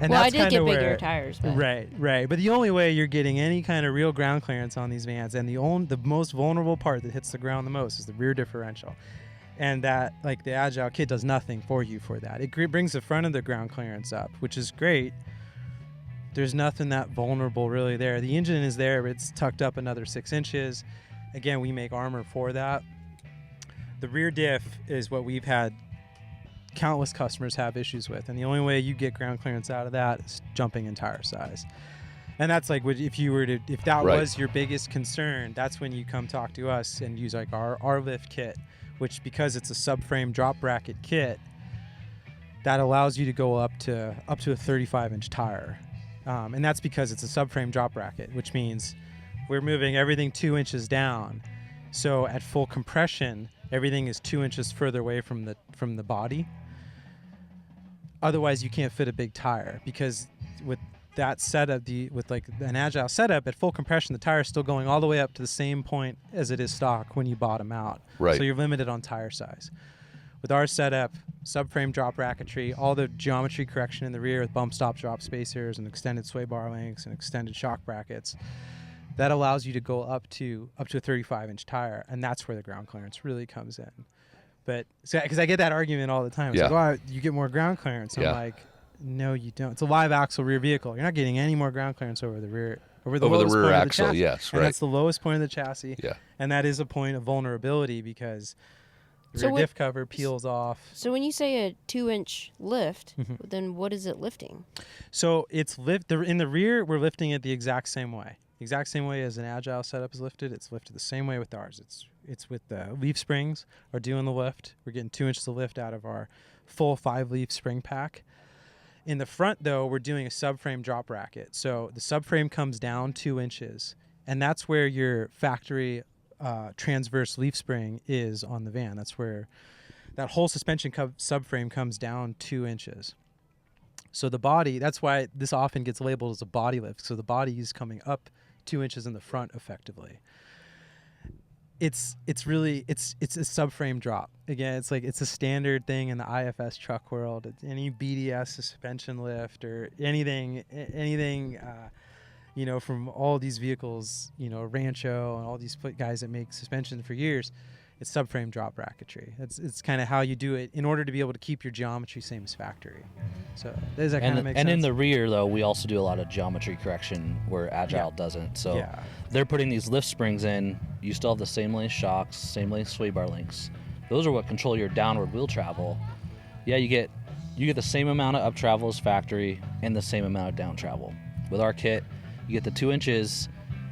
And well, I that's did get where, bigger tires. But. Right. But the only way you're getting any kind of real ground clearance on these vans, and the most vulnerable part that hits the ground the most, is the rear differential. And that, like, the Agile kit does nothing for you for that. It brings the front of the ground clearance up, which is great. There's nothing that vulnerable really there. The engine is there, but it's tucked up another 6 inches. Again, we make armor for that. The rear diff is what we've had countless customers have issues with, and the only way you get ground clearance out of that is jumping in tire size. And that's like, if that was your biggest concern, that's when you come talk to us and use like our lift kit, which, because it's a subframe drop bracket kit, that allows you to go up to a 35-inch tire. And that's because it's a subframe drop bracket, which means we're moving everything 2 inches down. So at full compression, everything is 2 inches further away from the body. Otherwise, you can't fit a big tire, because with that setup, with like an Agile setup, at full compression, the tire is still going all the way up to the same point as it is stock when you bottom out. Right. So you're limited on tire size. With our setup, subframe drop bracketry, all the geometry correction in the rear with bump stop drop spacers and extended sway bar links and extended shock brackets, that allows you to go up to a 35-inch tire, and that's where the ground clearance really comes in. But because I get that argument all the time, it's like, oh, you get more ground clearance. I'm like, no, you don't. It's a live axle rear vehicle. You're not getting any more ground clearance over the rear. Over the rear axle, of the chassis. yes, and right. that's the lowest point of the chassis. Yeah. And that is a point of vulnerability, because the rear diff cover peels off. So when you say a 2-inch lift, then what is it lifting? So it's in the rear, we're lifting it the exact same way. exact same way as an Agile setup is lifted. It's lifted the same way with ours. It's with the leaf springs are doing the lift. We're getting 2 inches of lift out of our full 5-leaf spring pack. In the front, though, we're doing a subframe drop bracket. So the subframe comes down 2 inches, and that's where your factory transverse leaf spring is on the van. That's where that whole suspension subframe comes down 2 inches. So the body, that's why this often gets labeled as a body lift. So the body is coming up 2 inches in the front effectively. It's a subframe drop. Again, it's a standard thing in the IFS truck world. It's any BDS suspension lift or anything, from all these vehicles, Rancho and all these guys that make suspension for years. It's subframe drop bracketry. It's kind of how you do it in order to be able to keep your geometry same as factory. So does that kind of make sense? And in the rear, though, we also do a lot of geometry correction where Agile doesn't. So they're putting these lift springs in. You still have the same length shocks, same length sway bar links. Those are what control your downward wheel travel. Yeah, you get the same amount of up travel as factory and the same amount of down travel. With our kit, you get the 2 inches.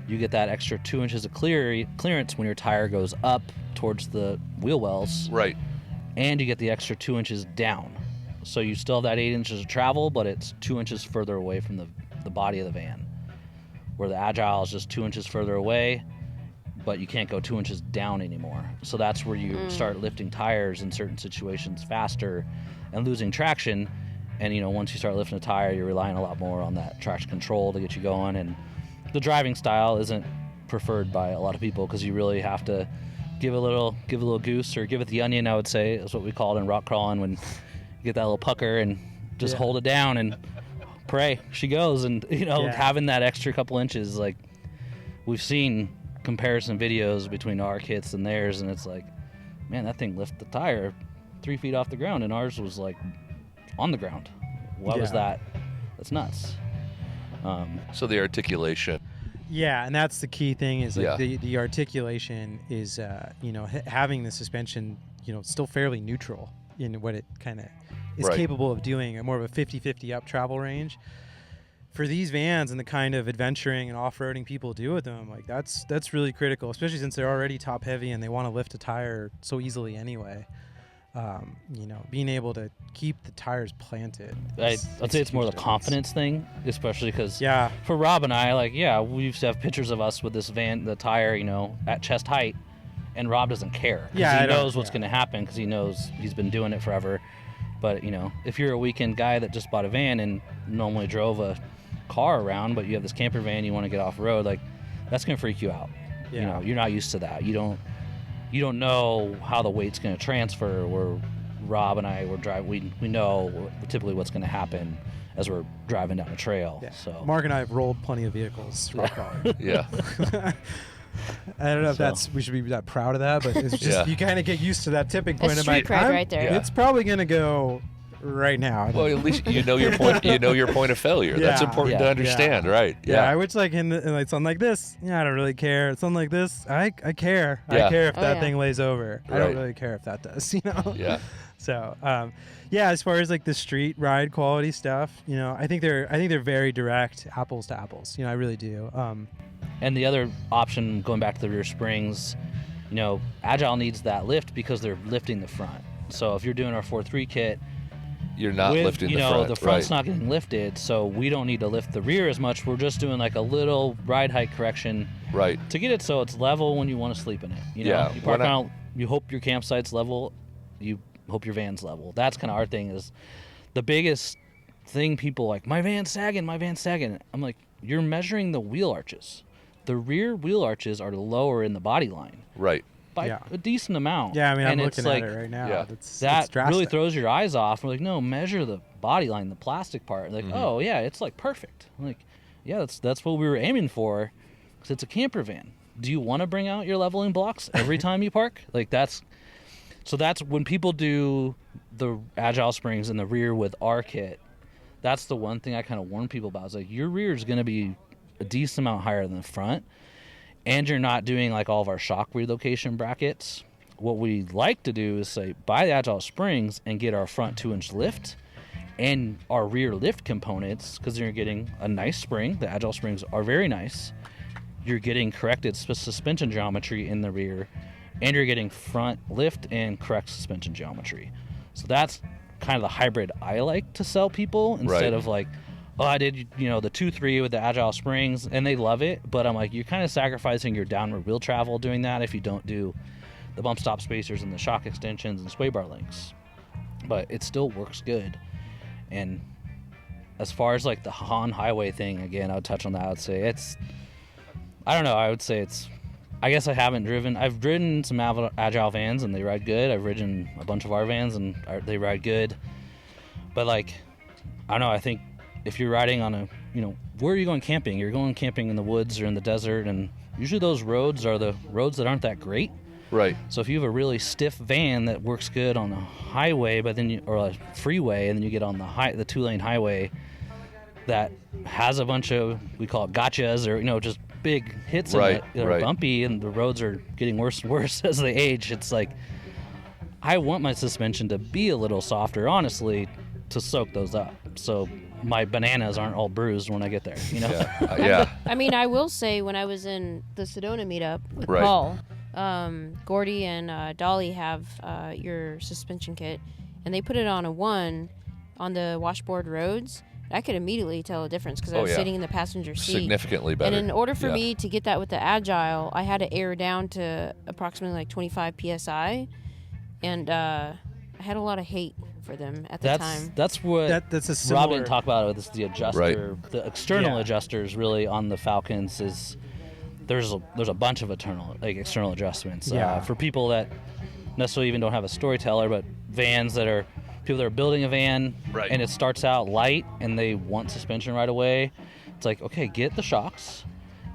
You get that extra 2 inches of clearance when your tire goes up towards the wheel wells. Right. And you get the extra 2 inches down. So you still have that 8 inches of travel, but it's 2 inches further away from the body of the van. Where the Agile is just 2 inches further away, but you can't go 2 inches down anymore. So that's where you start lifting tires in certain situations faster and losing traction. And, once you start lifting a tire, you're relying a lot more on that traction control to get you going. And the driving style isn't preferred by a lot of people because you really have to give a little goose, or give it the onion, I would say, is what we call it in rock crawling, when you get that little pucker and just hold it down and pray she goes. And having that extra couple inches, like, we've seen comparison videos between our kits and theirs, and it's like, man, that thing lifted the tire 3 feet off the ground and ours was like on the ground. Why was that? That's nuts. So the articulation. Yeah, and that's the key thing is the articulation is, having the suspension, still fairly neutral in what it kind of is capable of doing, more of a 50-50 up travel range. For these vans and the kind of adventuring and off-roading people do with them, like that's really critical, especially since they're already top heavy and they want to lift a tire so easily anyway. Being able to keep the tires planted. I'd say it's more the confidence thing, especially because for Rob and I, we used to have pictures of us with this van, the tire, at chest height, and Rob doesn't care. He knows what's going to happen because he knows he's been doing it forever. But, if you're a weekend guy that just bought a van and normally drove a car around, but you have this camper van, you want to get off road, that's going to freak you out. Yeah. You're not used to that. You don't know how the weight's going to transfer. Where Rob and I were driving, we know typically what's going to happen as we're driving down the trail. Yeah. So Mark and I have rolled plenty of vehicles. Yeah. I don't know if we should be that proud of that, but it's just you kind of get used to that tipping point. That's street cred right there. Yeah. It's probably going to go right now. Well, at least you know your point. You know your point of failure. That's important to understand, right? Yeah. I would like something like this. Yeah, I don't really care. Something like this, I care. I care if that thing lays over. Right. I don't really care if that does. Yeah. So, as far as the street ride quality stuff, I think they're very direct, apples to apples. I really do. And the other option, going back to the rear springs, Agile needs that lift because they're lifting the front. So if you're doing our 4.3 kit, you're not lifting the front. The front's not getting lifted, so we don't need to lift the rear as much. We're just doing a little ride height correction to get it so it's level when you want to sleep in it. You park around, you hope your campsite's level, you hope your van's level. That's kind of our thing. Is the biggest thing people like, my van's sagging. I'm like, you're measuring the wheel arches. The rear wheel arches are lower in the body line. Right. By a decent amount. Yeah, I'm looking at it right now. Yeah. That really throws your eyes off. We're like, no, measure the body line, the plastic part. Like, oh, yeah, it's perfect. I'm like, yeah, that's what we were aiming for because it's a camper van. Do you want to bring out your leveling blocks every time you park? That's when people do the Agile springs in the rear with our kit, that's the one thing I kind of warn people about. It's your rear is going to be a decent amount higher than the front. And you're not doing all of our shock relocation brackets. What we like to do is say, buy the Agile springs and get our front 2-inch lift and our rear lift components, because you're getting a nice spring. The Agile springs are very nice. you're getting corrected suspension geometry in the rear, and you're getting front lift and correct suspension geometry. So that's kind of the hybrid I like to sell people, instead of like, oh, I did, the 2-3 with the Agile springs, and they love it, but I'm like, you're kind of sacrificing your downward wheel travel doing that if you don't do the bump stop spacers and the shock extensions and sway bar links. But it still works good. And as far as like the on highway thing, again, I would touch on that. I would say I guess I haven't driven. I've driven some Agile vans and they ride good. I've ridden a bunch of our vans and they ride good. But like, I don't know, I think if you're riding on a, where are you going camping? You're going camping in the woods or in the desert, and usually those roads are the roads that aren't that great. Right. So if you have a really stiff van that works good on the highway, or a freeway, and then you get on the 2-lane highway that has a bunch of, we call it gotchas, or just big hits in it that are bumpy, and the roads are getting worse and worse as they age. It's like, I want my suspension to be a little softer, honestly, to soak those up, so my bananas aren't all bruised when I get there. Yeah. I mean, I will say, when I was in the Sedona meetup with Paul, Gordy and Dolly have your suspension kit, and they put it on a 1 on the washboard roads. I could immediately tell a difference because I was sitting in the passenger seat. Significantly better. And in order for me to get that with the Agile, I had to air down to approximately like 25 PSI, and I had a lot of hate for them at the time. That's what that's a similar... Rob didn't talk about it. This the adjuster, the external adjusters really on the Falcons is there's a bunch of external adjustments for people that necessarily even don't have a Storyteller, but vans that are people that are building a van and it starts out light and they want suspension right away. It's like, okay, get the shocks,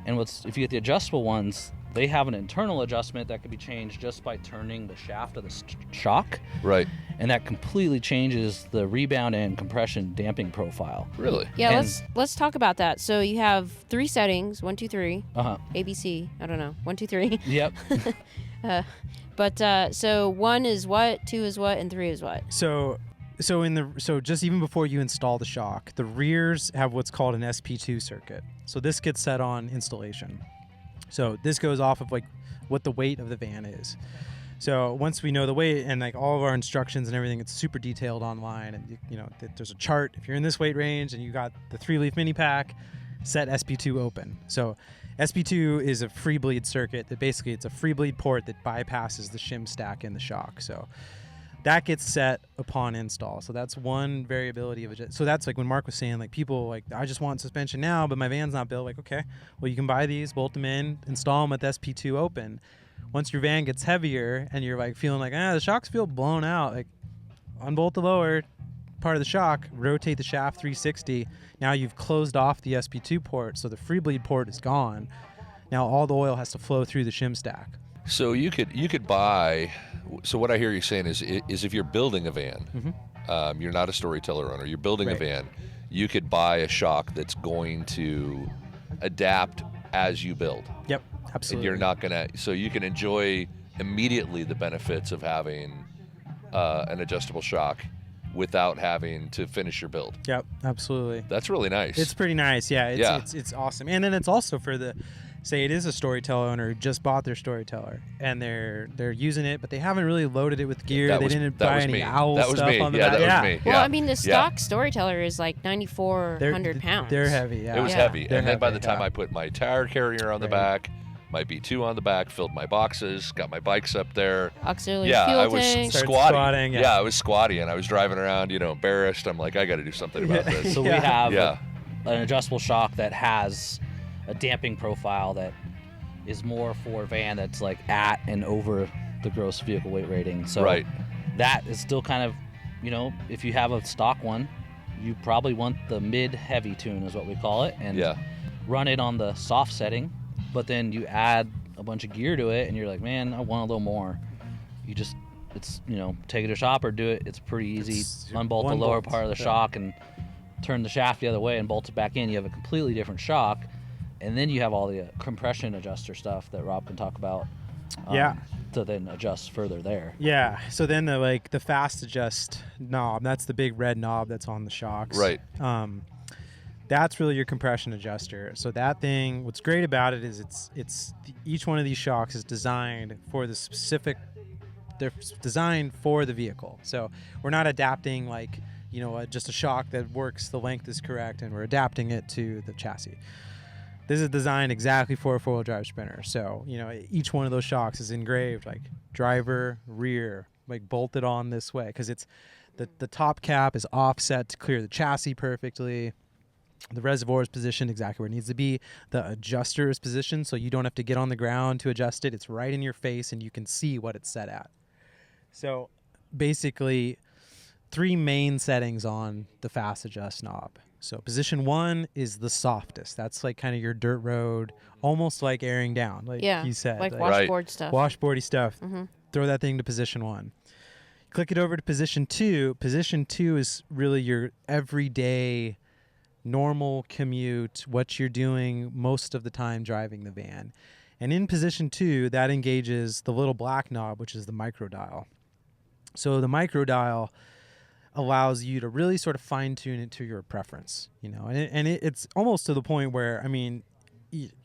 and if you get the adjustable ones, they have an internal adjustment that can be changed just by turning the shaft of the shock. Right. and that completely changes the rebound and compression damping profile. Really? Yeah, let's talk about that. So you have 3 settings, 1, 2, 3. ABC. I don't know. 1, 2, 3. Yep. So 1 is what, 2 is what, and 3 is what? So just even before you install the shock, the rears have what's called an SP2 circuit. So this gets set on installation. So this goes off of like what the weight of the van is. So once we know the weight and like all of our instructions and everything, it's super detailed online. And you know, there's a chart. If you're in this weight range and you got the 3-leaf mini pack, set SP2 open. So SP2 is a free bleed circuit that basically it's a free bleed port that bypasses the shim stack in the shock. So that gets set upon install. So that's one variability of it. So that's like when Mark was saying, like, people like, I just want suspension now, but my van's not built. Like, okay, well, you can buy these, bolt them in, install them with SP2 open. Once your van gets heavier and you're like feeling like, the shocks feel blown out, like, unbolt the lower part of the shock, rotate the shaft 360. Now you've closed off the SP2 port, so the free bleed port is gone. Now all the oil has to flow through the shim stack. So you could buy. So what I hear you saying is if you're building a van, you're not a Storyteller owner, you're building a van, you could buy a shock that's going to adapt as you build. Yep, absolutely. And you're not gonna. So you can enjoy immediately the benefits of having an adjustable shock without having to finish your build. Yep, absolutely. That's really nice. It's pretty nice. Yeah, it's awesome. And then it's also for the. Say it is a Storyteller owner who just bought their Storyteller and they're using it, but they haven't really loaded it with gear. They didn't buy any owl stuff on the back. That was me. Well, I mean, the stock Storyteller is like 9,400 pounds. They're heavy. Yeah. It was heavy, They're and then heavy, by the time I put my tire carrier on the back, my B2 on the back, filled my boxes, got my bikes up there. Auxiliary fuel tank. Squatting. I was squatty, and I was driving around, embarrassed. I'm like, I got to do something about this. So we have an adjustable shock that has a damping profile that is more for a van that's like at and over the gross vehicle weight rating. So that is still kind of, if you have a stock one, you probably want the mid-heavy tune is what we call it, and run it on the soft setting, but then you add a bunch of gear to it and you're like, man, I want a little more. You just, take it to shop or do it. It's pretty easy. Unbolt the lower part of the shock and turn the shaft the other way and bolt it back in. You have a completely different shock. And then you have all the compression adjuster stuff that Rob can talk about. To then adjust further there. Yeah. So then the fast adjust knob, that's the big red knob that's on the shocks. Right. that's really your compression adjuster. So that thing, what's great about it is each one of these shocks is designed for the specific. They're designed for the vehicle. So we're not adapting like, just a shock that works, the length is correct, and we're adapting it to the chassis. This is designed exactly for a four-wheel drive Sprinter. So, each one of those shocks is engraved like driver, rear, like bolted on this way, because it's the top cap is offset to clear the chassis perfectly. The reservoir is positioned exactly where it needs to be. The adjuster is positioned so you don't have to get on the ground to adjust it. It's right in your face and you can see what it's set at. So basically 3 main settings on the fast adjust knob. So position 1 is the softest. That's like kind of your dirt road, almost like airing down, like you said. Like washboard stuff. Washboardy stuff. Mm-hmm. Throw that thing to position 1. Click it over to position 2. Position 2 is really your everyday normal commute, what you're doing most of the time driving the van. And in position 2, that engages the little black knob, which is the micro dial. So the micro dial allows you to really sort of fine tune it to your preference, it's almost to the point where,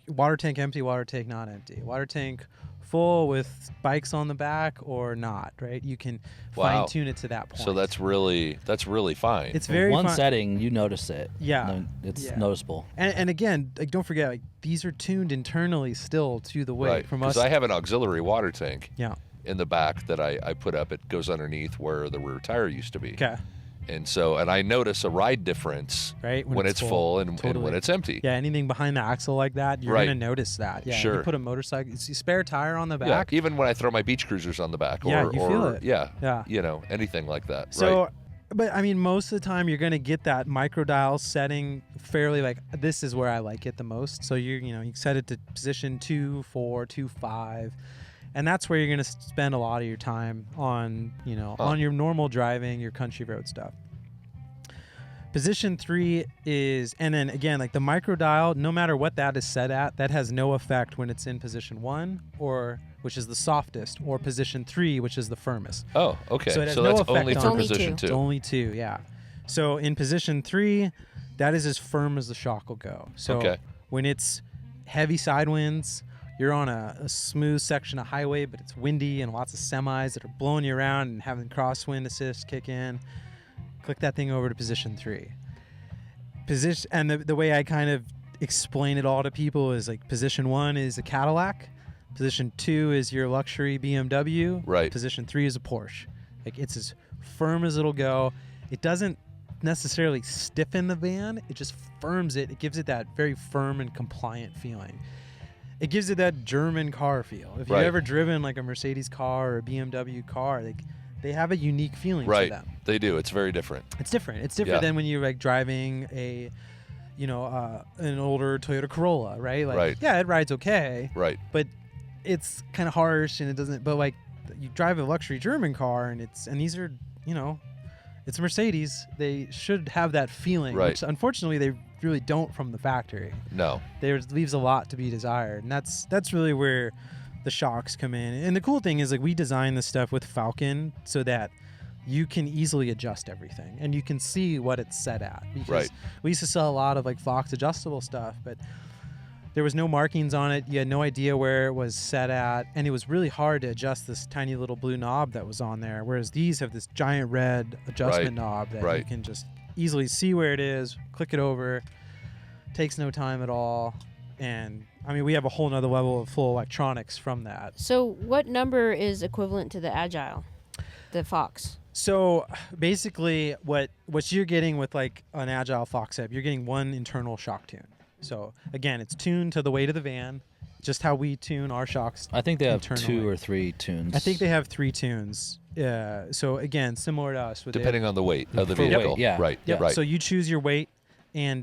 water tank empty, water tank not empty, water tank full with bikes on the back or not, right? You can fine tune it to that point. So that's really fine. It's very one fine. setting, you notice it. Yeah. It's noticeable. And again, like, don't forget, like, these are tuned internally still to the weight from us. Because I have an auxiliary water tank. Yeah. In the back that I put up. It goes underneath where the rear tire used to be. Okay. And I notice a ride difference when it's full and when it's empty. Yeah, anything behind the axle like that, you're going to notice that. Yeah, sure. You put a motorcycle, you spare tire on the back. Yeah, even when I throw my beach cruisers on the back. You feel it. Yeah. Anything like that. So, right. But most of the time you're going to get that micro dial setting fairly, like, this is where I like it the most. So you set it to position 2, 4, 2, 5. And that's where you're going to spend a lot of your time on, on your normal driving, your country road stuff. Position 3 is, and then again, like the micro dial, no matter what that is set at, that has no effect when it's in position 1, which is the softest, or position 3, which is the firmest. Oh, okay. So, it has so no that's effect only on for position 2. It's only 2, yeah. So in position 3, that is as firm as the shock will go. So when it's heavy side winds, you're on a smooth section of highway, but it's windy and lots of semis that are blowing you around and having crosswind assist kick in. Click that thing over to position 3. And the way I kind of explain it all to people is like position 1 is a Cadillac, position 2 is your luxury BMW, right? Position 3 is a Porsche. Like, it's as firm as it'll go. It doesn't necessarily stiffen the van, it just firms it. It gives it that very firm and compliant feeling. It gives it that German car feel. If you've ever driven like a Mercedes car or a BMW car, like, they have a unique feeling to them. They do. It's very different. It's different. It's different than when you're like driving an older Toyota Corolla, right? Like, yeah, it rides okay. Right. But it's kind of harsh and it doesn't. But like, you drive a luxury German car and these are, it's a Mercedes. They should have that feeling, which unfortunately they really don't from the factory. No. There leaves a lot to be desired, and that's really where the shocks come in. And the cool thing is, like, we design this stuff with Falcon so that you can easily adjust everything and you can see what it's set at. Because we used to sell a lot of like Fox adjustable stuff, but there was no markings on it. You had no idea where it was set at, and it was really hard to adjust this tiny little blue knob that was on there, whereas these have this giant red adjustment knob that you can just easily see where it is, click it over, takes no time at all. And we have a whole nother level of full electronics from that. So what number is equivalent to the Agile, the Fox? So basically what you're getting with like an Agile Fox hub, you're getting one internal shock tune. So again, it's tuned to the weight of the van, just how we tune our shocks. I think they have internally. 2 or 3 tunes. I think they have 3 tunes. So again, similar to us. Depending on the weight of the vehicle. Right. So you choose your weight, and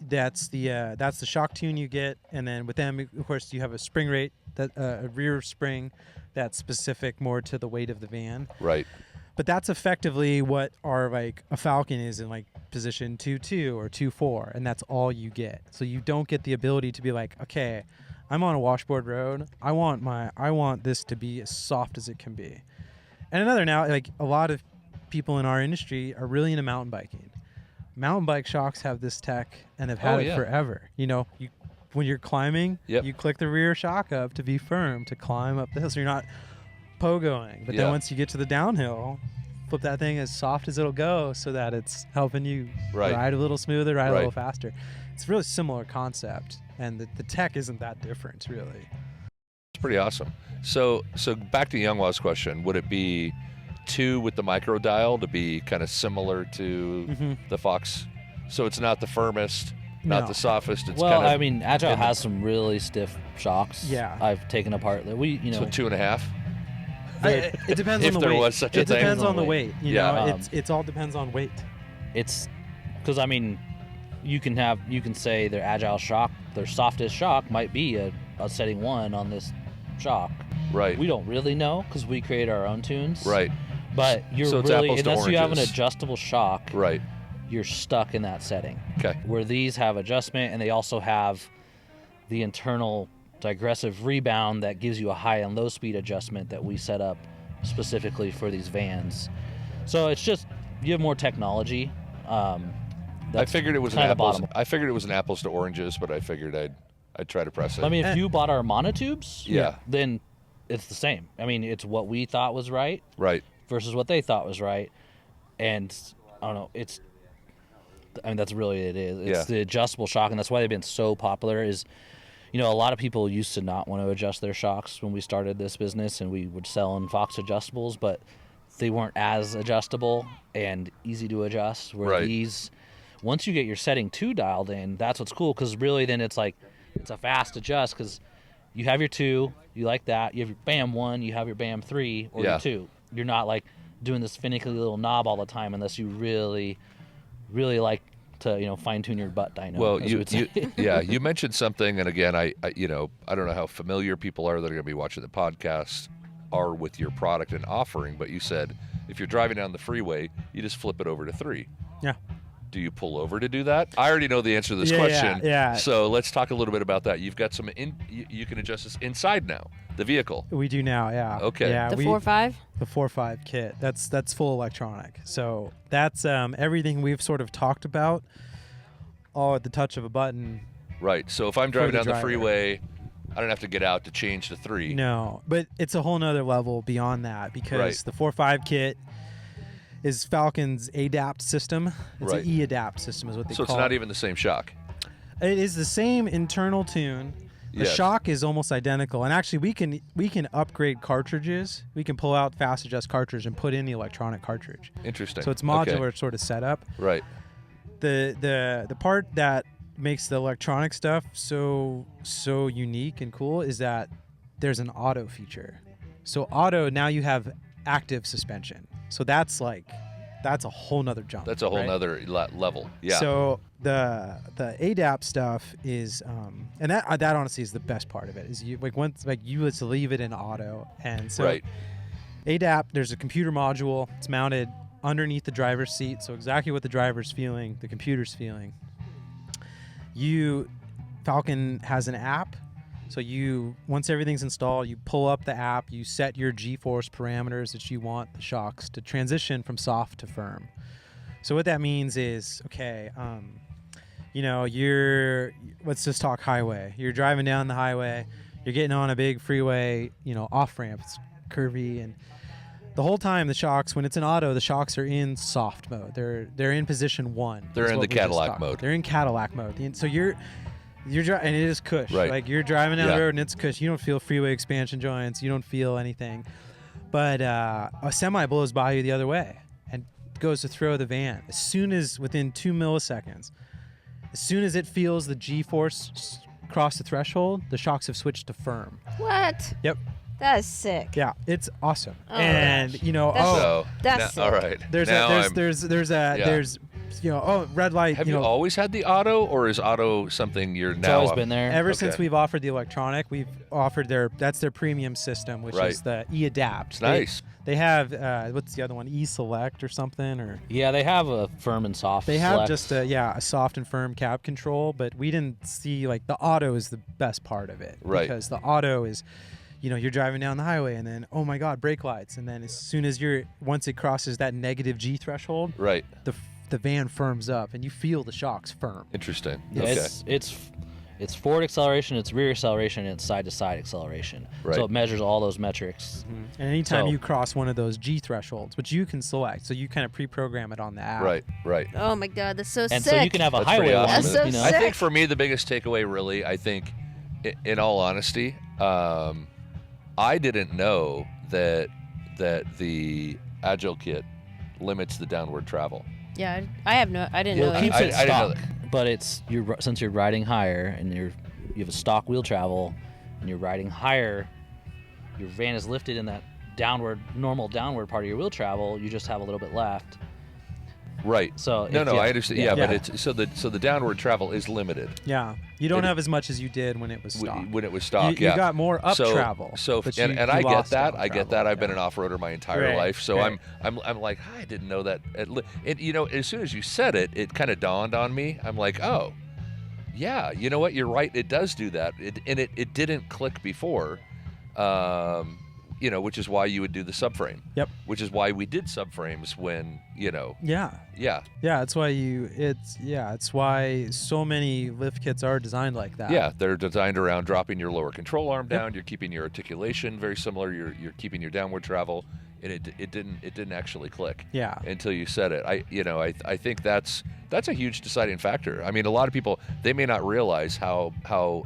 that's the shock tune you get. And then with them, of course, you have a spring rate, that a rear spring that's specific more to the weight of the van. Right. But that's effectively what our like a Falcon is in like position 2.2 or 2.4, and that's all you get. So you don't get the ability to be like, okay, I'm on a washboard road. I want this to be as soft as it can be. And another now, like a lot of people in our industry are really into mountain biking. mountain bike shocks have this tech and have had it forever. You know, when you're climbing, you click the rear shock up to be firm to climb up the hill, so you're not pogoing. But then once you get to the downhill, flip that thing as soft as it'll go so that it's helping you ride a little smoother, ride a little faster. It's a really similar concept, and the tech isn't that different, really. It's pretty awesome. So back to Younghwa's question, would it be 2 with the micro dial to be kind of similar to the Fox? So it's not the firmest, not the softest. It's well, kind of, I mean, Agile has some really stiff shocks. Yeah, I've taken apart. So 2.5. It depends if on the there weight. was such a it thing. depends on the weight. You know, it all depends on weight. It's because I mean, you can say their Agile shock, their softest shock might be a setting 1 on this shock. Right. We don't really know because we create our own tunes. Right. But you're so it's really, apples to unless you have an oranges. adjustable shock, Right. you're stuck in that setting. Okay. Where these have adjustment, and they also have the internal digressive rebound that gives you a high and low speed adjustment that we set up specifically for these vans. So it's just, you have more technology. I figured it was an apples to oranges, but I figured I'd try to press it. I mean, if you bought our monotubes, then it's the same. I mean, it's what we thought was right versus what they thought was right. And I don't know, that's really it is. It's the adjustable shock, and that's why they've been so popular is, a lot of people used to not want to adjust their shocks when we started this business, and we would sell in Fox adjustables, but they weren't as adjustable and easy to adjust. Where these, once you get your setting 2 dialed in, that's what's cool, because really then it's like, it's a fast adjust, because you have your 2, you like that, you have your BAM 1, you have your BAM 3, or your 2. You're not like doing this finicky little knob all the time unless you really, really like to, fine-tune your butt dyno. Well, you mentioned something, and again, I don't know how familiar people are that are going to be watching the podcast are with your product and offering, but you said if you're driving down the freeway, you just flip it over to 3. Yeah. Do you pull over to do that? I already know the answer to this question. Yeah. So let's talk a little bit about that. You've got you can adjust this inside now, the vehicle. We do now, yeah. Okay. Yeah, the 4.5? The 4.5 kit. That's full electronic. So that's everything we've sort of talked about, all at the touch of a button. Right. So if I'm driving down the freeway, I don't have to get out to change to 3. No, but it's a whole nother level beyond that, because the 4.5 kit is Falcon's ADAPT system. It's an E-ADAPT system is what they call it. So it's not even the same shock. It is the same internal tune. The shock is almost identical, and actually we can upgrade cartridges. We can pull out fast adjust cartridge and put in the electronic cartridge. Interesting. So it's modular sort of setup. Right. The part that makes the electronic stuff so unique and cool is that there's an auto feature. So auto, now you have active suspension. So that's a whole nother jump. That's a whole nother level. Yeah. So the ADAPT stuff is, and that honestly is the best part of it. Is you just leave it in auto, and so ADAPT, there's a computer module. It's mounted underneath the driver's seat, so exactly what the driver's feeling, the computer's feeling. Falcon has an app. So once everything's installed, you pull up the app, you set your G-force parameters that you want the shocks to transition from soft to firm. So what that means is, let's just talk highway. You're driving down the highway, you're getting on a big freeway, off ramp, it's curvy, and the whole time the shocks, when it's in auto, the shocks are in soft mode. They're in position 1. They're in the Cadillac mode. They're in Cadillac mode. So you're driving, and it is cush. Right. Like you're driving down the road and it's cush. You don't feel freeway expansion joints. You don't feel anything. But a semi blows by you the other way and goes to throw the van. Within 2 milliseconds, as soon as it feels the G-force cross the threshold, the shocks have switched to firm. What? Yep. That's sick. Yeah, it's awesome. Oh, and that's sick. All right. There's red light. Have you always had the auto, or is auto something you're now? It's always been there. Ever since we've offered the electronic, we've offered that's their premium system, which is the E-ADAPT. It's nice. They have what's the other one? E-Select or something, or they have a firm and soft. They have select. just a soft and firm cab control, but we didn't see the auto is the best part of it, because the auto is. You're driving down the highway, and then, oh my God, brake lights. And then as soon as once it crosses that negative G threshold, right, the the van firms up and you feel the shocks firm. Interesting. Yeah, Okay. it's forward acceleration, it's rear acceleration, and it's side-to-side acceleration. Right. So it measures all those metrics. And anytime So- you cross one of those G thresholds, which you can select, so you kind of pre-program it on the app. Right. Oh my God, that's so And sick. so you can have a That's pretty highway one. awesome. That's so you know? sick. I think for me the biggest takeaway, really, I think, in all honesty, I didn't know that the Agile kit limits the downward travel. Yeah, I didn't know It keeps that. it I didn't know stock, but since you're riding higher and you have a stock wheel travel and you're riding higher, your van is lifted in that normal downward part of your wheel travel. You just have a little bit left. Right. So No, I understand. Yeah, Yeah. but it's so the downward travel is limited Yeah. You don't It- have as much as you did when it was stock. when it was stock. You yeah. get more up so, travel. So but and you I get lost that. down I get travel. that. I've been Yeah. an off-roader my entire Right, life, so right. I'm like, I didn't know that. You know, as soon as you said it, it kind of dawned on me. I'm like, oh, yeah. You know what? You're right. It does do that. It didn't click before. You know, which is why you would do the subframe. Yep. Which is why we did subframes when, you know. Yeah. Yeah. Yeah, it's why so many lift kits are designed like that. Yeah, they're designed around dropping your lower control arm Yep. down. You're keeping your articulation very similar. You're keeping your downward travel, and it didn't actually click. Yeah. Until you said it. I think that's a huge deciding factor. I mean, a lot of people, they may not realize how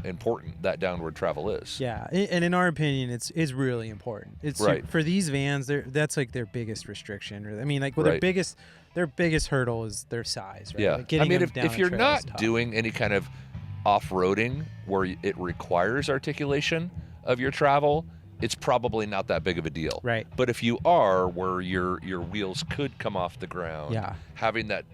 important that downward travel is. Yeah, and in our opinion, it's really important. It's Right. for these vans. That's like their biggest restriction. Really. I mean, like, well, Right. their biggest hurdle is their size. Right? Yeah. Like getting I mean, them down if a you're trail is not tough. doing any kind of off-roading where it requires articulation of your travel, it's probably not that big of a deal. Right. But if you are, where your wheels could come off the ground, Yeah. having that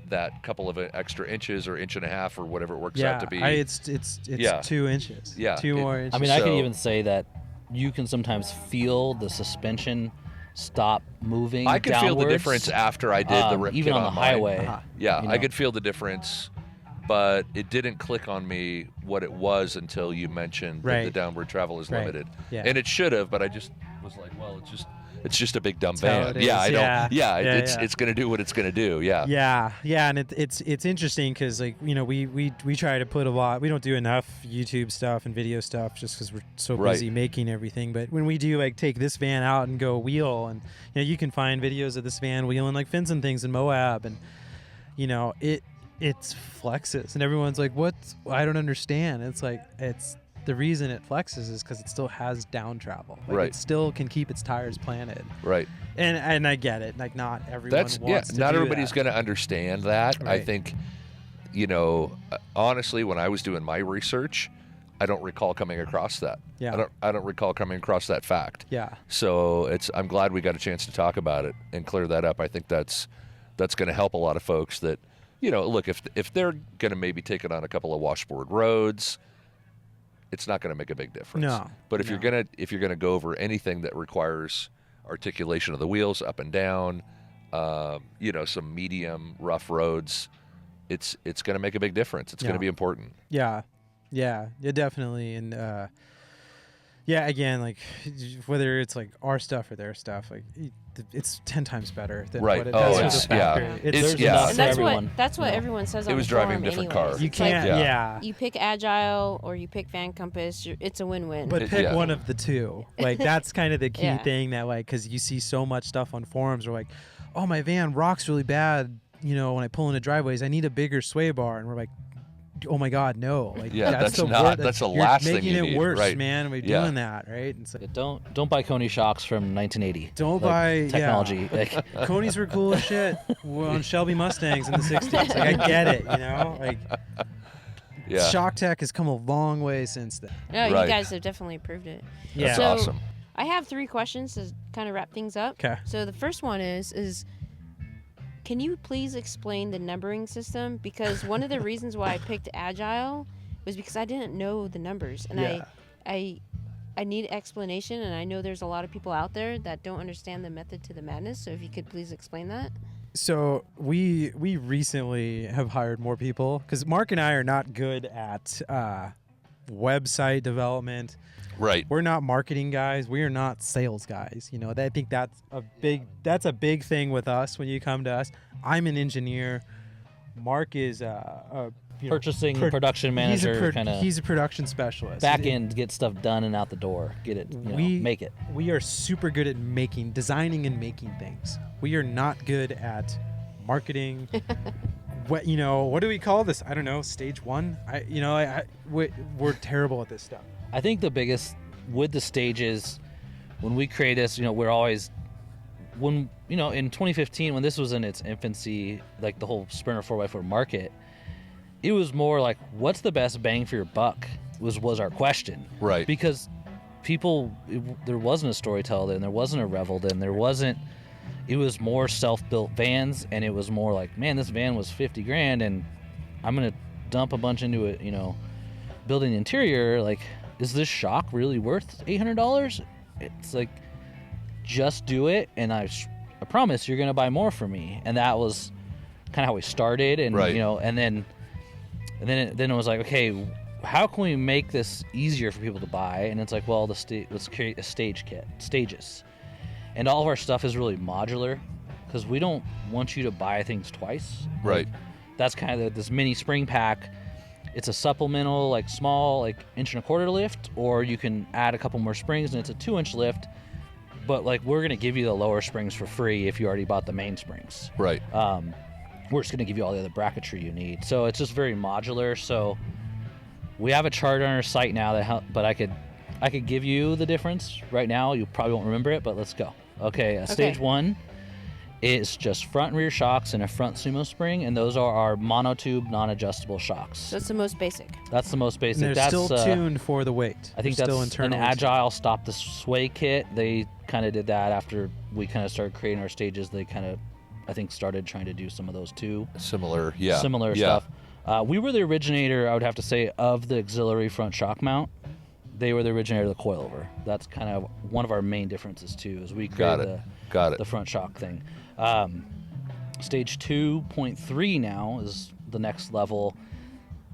couple of extra inches or inch and a half or whatever it works yeah, out to be. it's Yeah. 2 inches. Yeah, 2 more inches. I mean, I could So- even say that you can sometimes feel the suspension stop moving. I could feel the downwards, difference after I did the rip even kit on the mine. highway. Uh-huh. Yeah, you I know. could feel the difference, but it didn't click on me what it was until you mentioned that the Right. downward travel is Right. limited. Yeah. And it should have, but I just was like, well, it's just a big dumb That's how van. it Yeah, is. I don't. Yeah. Yeah, Yeah, it's yeah. it's gonna do what it's gonna do. Yeah. Yeah, and it's interesting because, like, you know, we try to put a lot. We don't do enough YouTube stuff and video stuff just because we're so Right. busy making everything. But when we do, like, take this van out and go wheel, and you know, you can find videos of this van wheeling like fins and things in Moab, and you know, it's flexes, and everyone's like, "What? I don't understand." It's like the reason it flexes is because it still has down travel. Like, Right. It still can keep its tires planted. Right. And I get it. Like, not everyone That's wants to Not do everybody's that. gonna understand that. I Right. think, you know, honestly, when I was doing my research, I don't recall coming across that. Yeah. I don't recall coming across that fact. Yeah. So I'm glad we got a chance to talk about it and clear that up. I think that's going to help a lot of folks that, you know, look, if they're going to maybe take it on a couple of washboard roads, it's not going to make a big difference. No, But if no. you're gonna go over anything that requires articulation of the wheels up and down, you know, some medium rough roads, it's going to make a big difference. It's going Yeah. to be important. Yeah, definitely, and again, like, whether it's like our stuff or their stuff, like, it's 10 times better than Right. what it Oh, does it's- with the factory. yeah. It's It's- There's enough And for that's everyone. what you know. everyone says It on was the driving forum different anyways. cars. You It's like, can't, Yeah. yeah. you pick Agile or you pick Van Compass, it's a win-win. But It- pick yeah. one of the two. Like, that's kind of the key Yeah. thing that, like, because you see so much stuff on forums where, like, oh, my van rocks really bad, you know, when I pull into driveways. I need a bigger sway bar. And we're like, oh my God, no. Like, Yeah, that's the not- wor- that's the you're last thing making you it need, worse, right. man. We're Yeah. doing that, right? And so, Yeah, don't buy Coney shocks from 1980. Don't Like, buy- yeah. technology. Like, Coney's were cool as shit on Shelby Mustangs in the 60s. Like, I get it, you know? Like, Yeah. shock tech has come a long way since then. No, Right. you guys have definitely proved it. Yeah. That's So- awesome. I have 3 questions to kind of wrap things up. 'Kay. So the first one is can you please explain the numbering system? Because one of the reasons why I picked Agile was because I didn't know the numbers, and Yeah. I need explanation, and I know there's a lot of people out there that don't understand the method to the madness. So if you could please explain that. So we recently have hired more people because Mark and I are not good at website development. Right. We're not marketing guys. We are not sales guys. You know, I think that's a big thing with us when you come to us. I'm an engineer. Mark is purchasing production manager, he's a production specialist. Back end, get stuff done and out the door. Get it, make it. We are super good at designing and making things. We are not good at marketing. What do we call this? I don't know. Stage 1. We're terrible at this stuff. I think the biggest with the stages, when we create this, we're always in 2015 when this was in its infancy, like the whole Sprinter 4x4 market. It was more like, what's the best bang for your buck was our question. Right. Because there wasn't a Storyteller then, there wasn't a Revel then, it was more self-built vans, and it was more like, man, this van was $50,000 and I'm going to dump a bunch into it, building the interior. Like, is this shock really worth $800? It's like, just do it, and I promise you're going to buy more from me. And that was kind of how we started. And, right. And then it was like, okay, how can we make this easier for people to buy? And it's like, well, let's create a stage kit, stages. And all of our stuff is really modular because we don't want you to buy things twice. Right. Like, that's kind of this mini spring pack. It's a supplemental, like small, like 1.25 inch lift, or you can add a couple more springs and it's a 2-inch lift. But like, we're going to give you the lower springs for free if you already bought the main springs. Right. We're just going to give you all the other bracketry you need. So it's just very modular. So we have a chart on our site now but I could give you the difference right now. You probably won't remember it, but let's go. Okay. Stage 1 is just front and rear shocks and a front sumo spring, and those are our monotube non-adjustable shocks. That's the most basic. That's the most basic. And they're still tuned for the weight. I think they're that's still internal. an Agile stop the sway kit. They kind of did that after we kind of started creating our stages. They kind of, I think, started trying to do some of those too. Similar Stuff. We were the originator, I would have to say, of the auxiliary front shock mount. They were the originator of the coilover. That's kind of one of our main differences too, is we created the front shock thing. Stage 2.3 now is the next level.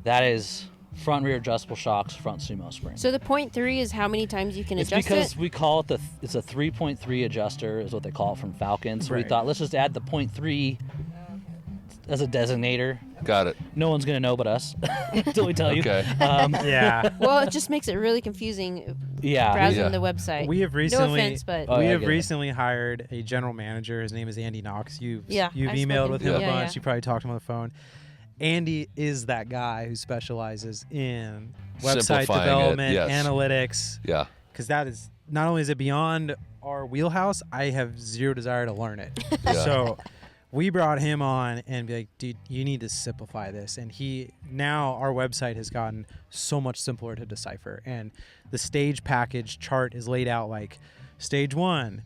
That is front and rear adjustable shocks, front sumo spring. So the 0.3 is how many times you can adjust it? It's because we call it it's a 3.3 adjuster is what they call it from Falcon. So we thought, let's just add the 0.3 as a designator. Got it. No one's going to know but us until we tell you. Okay. Yeah. Well, it just makes it really confusing browsing the website. We have recently, no offense, but we have recently hired a general manager. His name is Andy Knox. You've emailed with him a bunch. Yeah. You probably talked to him on the phone. Andy is that guy who specializes in website development, analytics. Yeah. Because that is, not only is it beyond our wheelhouse, I have zero desire to learn it. So we brought him on and be like, dude, you need to simplify this. And now our website has gotten so much simpler to decipher. And the stage package chart is laid out like stage 1,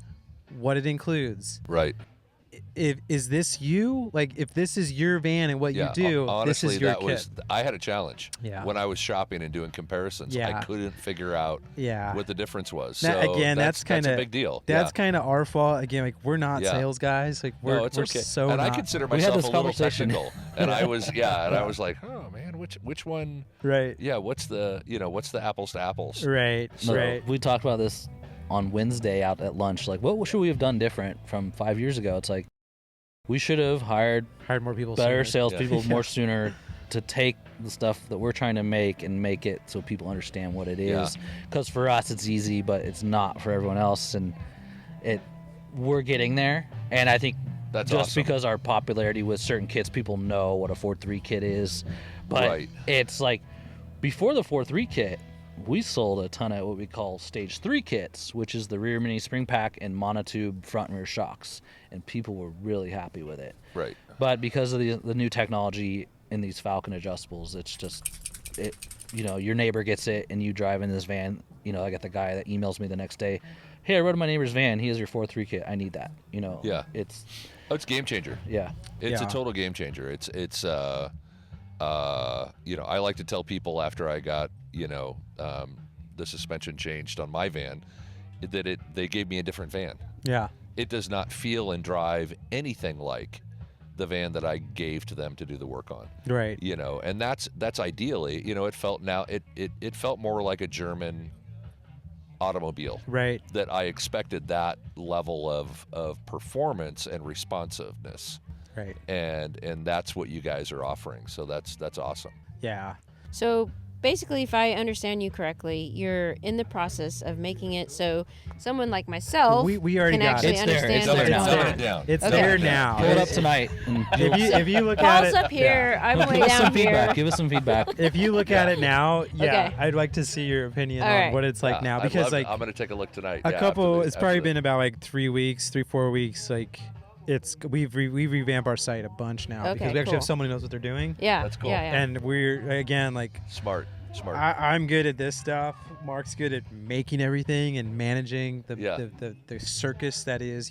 what it includes. Right. Is this you? Like, if this is your van and what you do, honestly, this is your kit. I had a challenge when I was shopping and doing comparisons. Yeah. I couldn't figure out what the difference was. Now, so again, that's a big deal. That's kind of our fault. Again, like, we're not sales guys. Like, we're okay. So and not. I consider myself a little technical. And I was and I was like, oh man, which one? Right. Yeah. What's the apples to apples? Right. Right. We talked about this on Wednesday out at lunch. Like, what should we have done different from 5 years ago? It's like, we should have hired more people, better salespeople more sooner to take the stuff that we're trying to make and make it so people understand what it is. Because for us, it's easy, but it's not for everyone else. And we're getting there. And I think that's just awesome. because our popularity with certain kits, people know what a 4.3 kit is. But it's like, before the 4.3 kit, we sold a ton of what we call stage 3 kits, which is the rear mini spring pack and monotube front and rear shocks, and people were really happy with it. Right. But because of the new technology in these Falcon adjustables, it's just your neighbor gets it and you drive in this van. I got the guy that emails me the next day, hey, I rode in my neighbor's van, he has your 4.3 kit, I need that. It's a game changer. It's a total game changer. It's I like to tell people after I got the suspension changed on my van that they gave me a different van. It does not feel and drive anything like the van that I gave to them to do the work on. Right. And that's ideally, it felt more like a German automobile. Right. That I expected that level of performance and responsiveness. Right. And that's what you guys are offering. So that's awesome. Yeah. So basically, if I understand you correctly, you're in the process of making it so someone like myself We already can got it. actually It's there. understand It's what's there now. going Dumb on. it down. It's Okay. there now. Pull it up tonight. And If you look Paul's at it, up here. I'm way give us down some feedback. here. Give us some feedback. If you look at it now, yeah, Okay. I'd like to see your opinion All on right. what it's like now, because like I'm going to take a look tonight. a Yeah, couple. after It's probably after been about like 3 weeks, 4 weeks. Like we've revamped our site a bunch now, Okay, because we actually cool. have someone who knows what they're doing, Yeah. That's cool. Yeah, yeah. and we're again like Smart. I'm good at this stuff. Mark's good at making everything and managing Yeah. the circus that is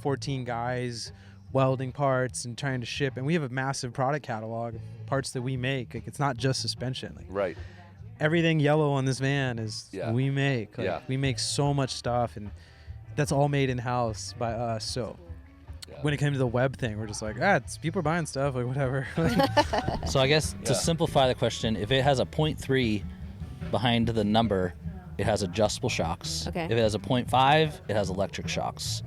14 guys welding parts and trying to ship, and we have a massive product catalog of parts that we make. Like, it's not just suspension. Like, Right. everything yellow on this van is we make. Like, Yeah. we make so much stuff, and that's all made in house by us. So Yeah. when it came to the web thing, we're just like, it's people are buying stuff, like whatever. So I guess to Yeah. simplify the question, if it has a 0.3 behind the number, it has adjustable shocks. Okay. If it has a 0.5, it has electric shocks,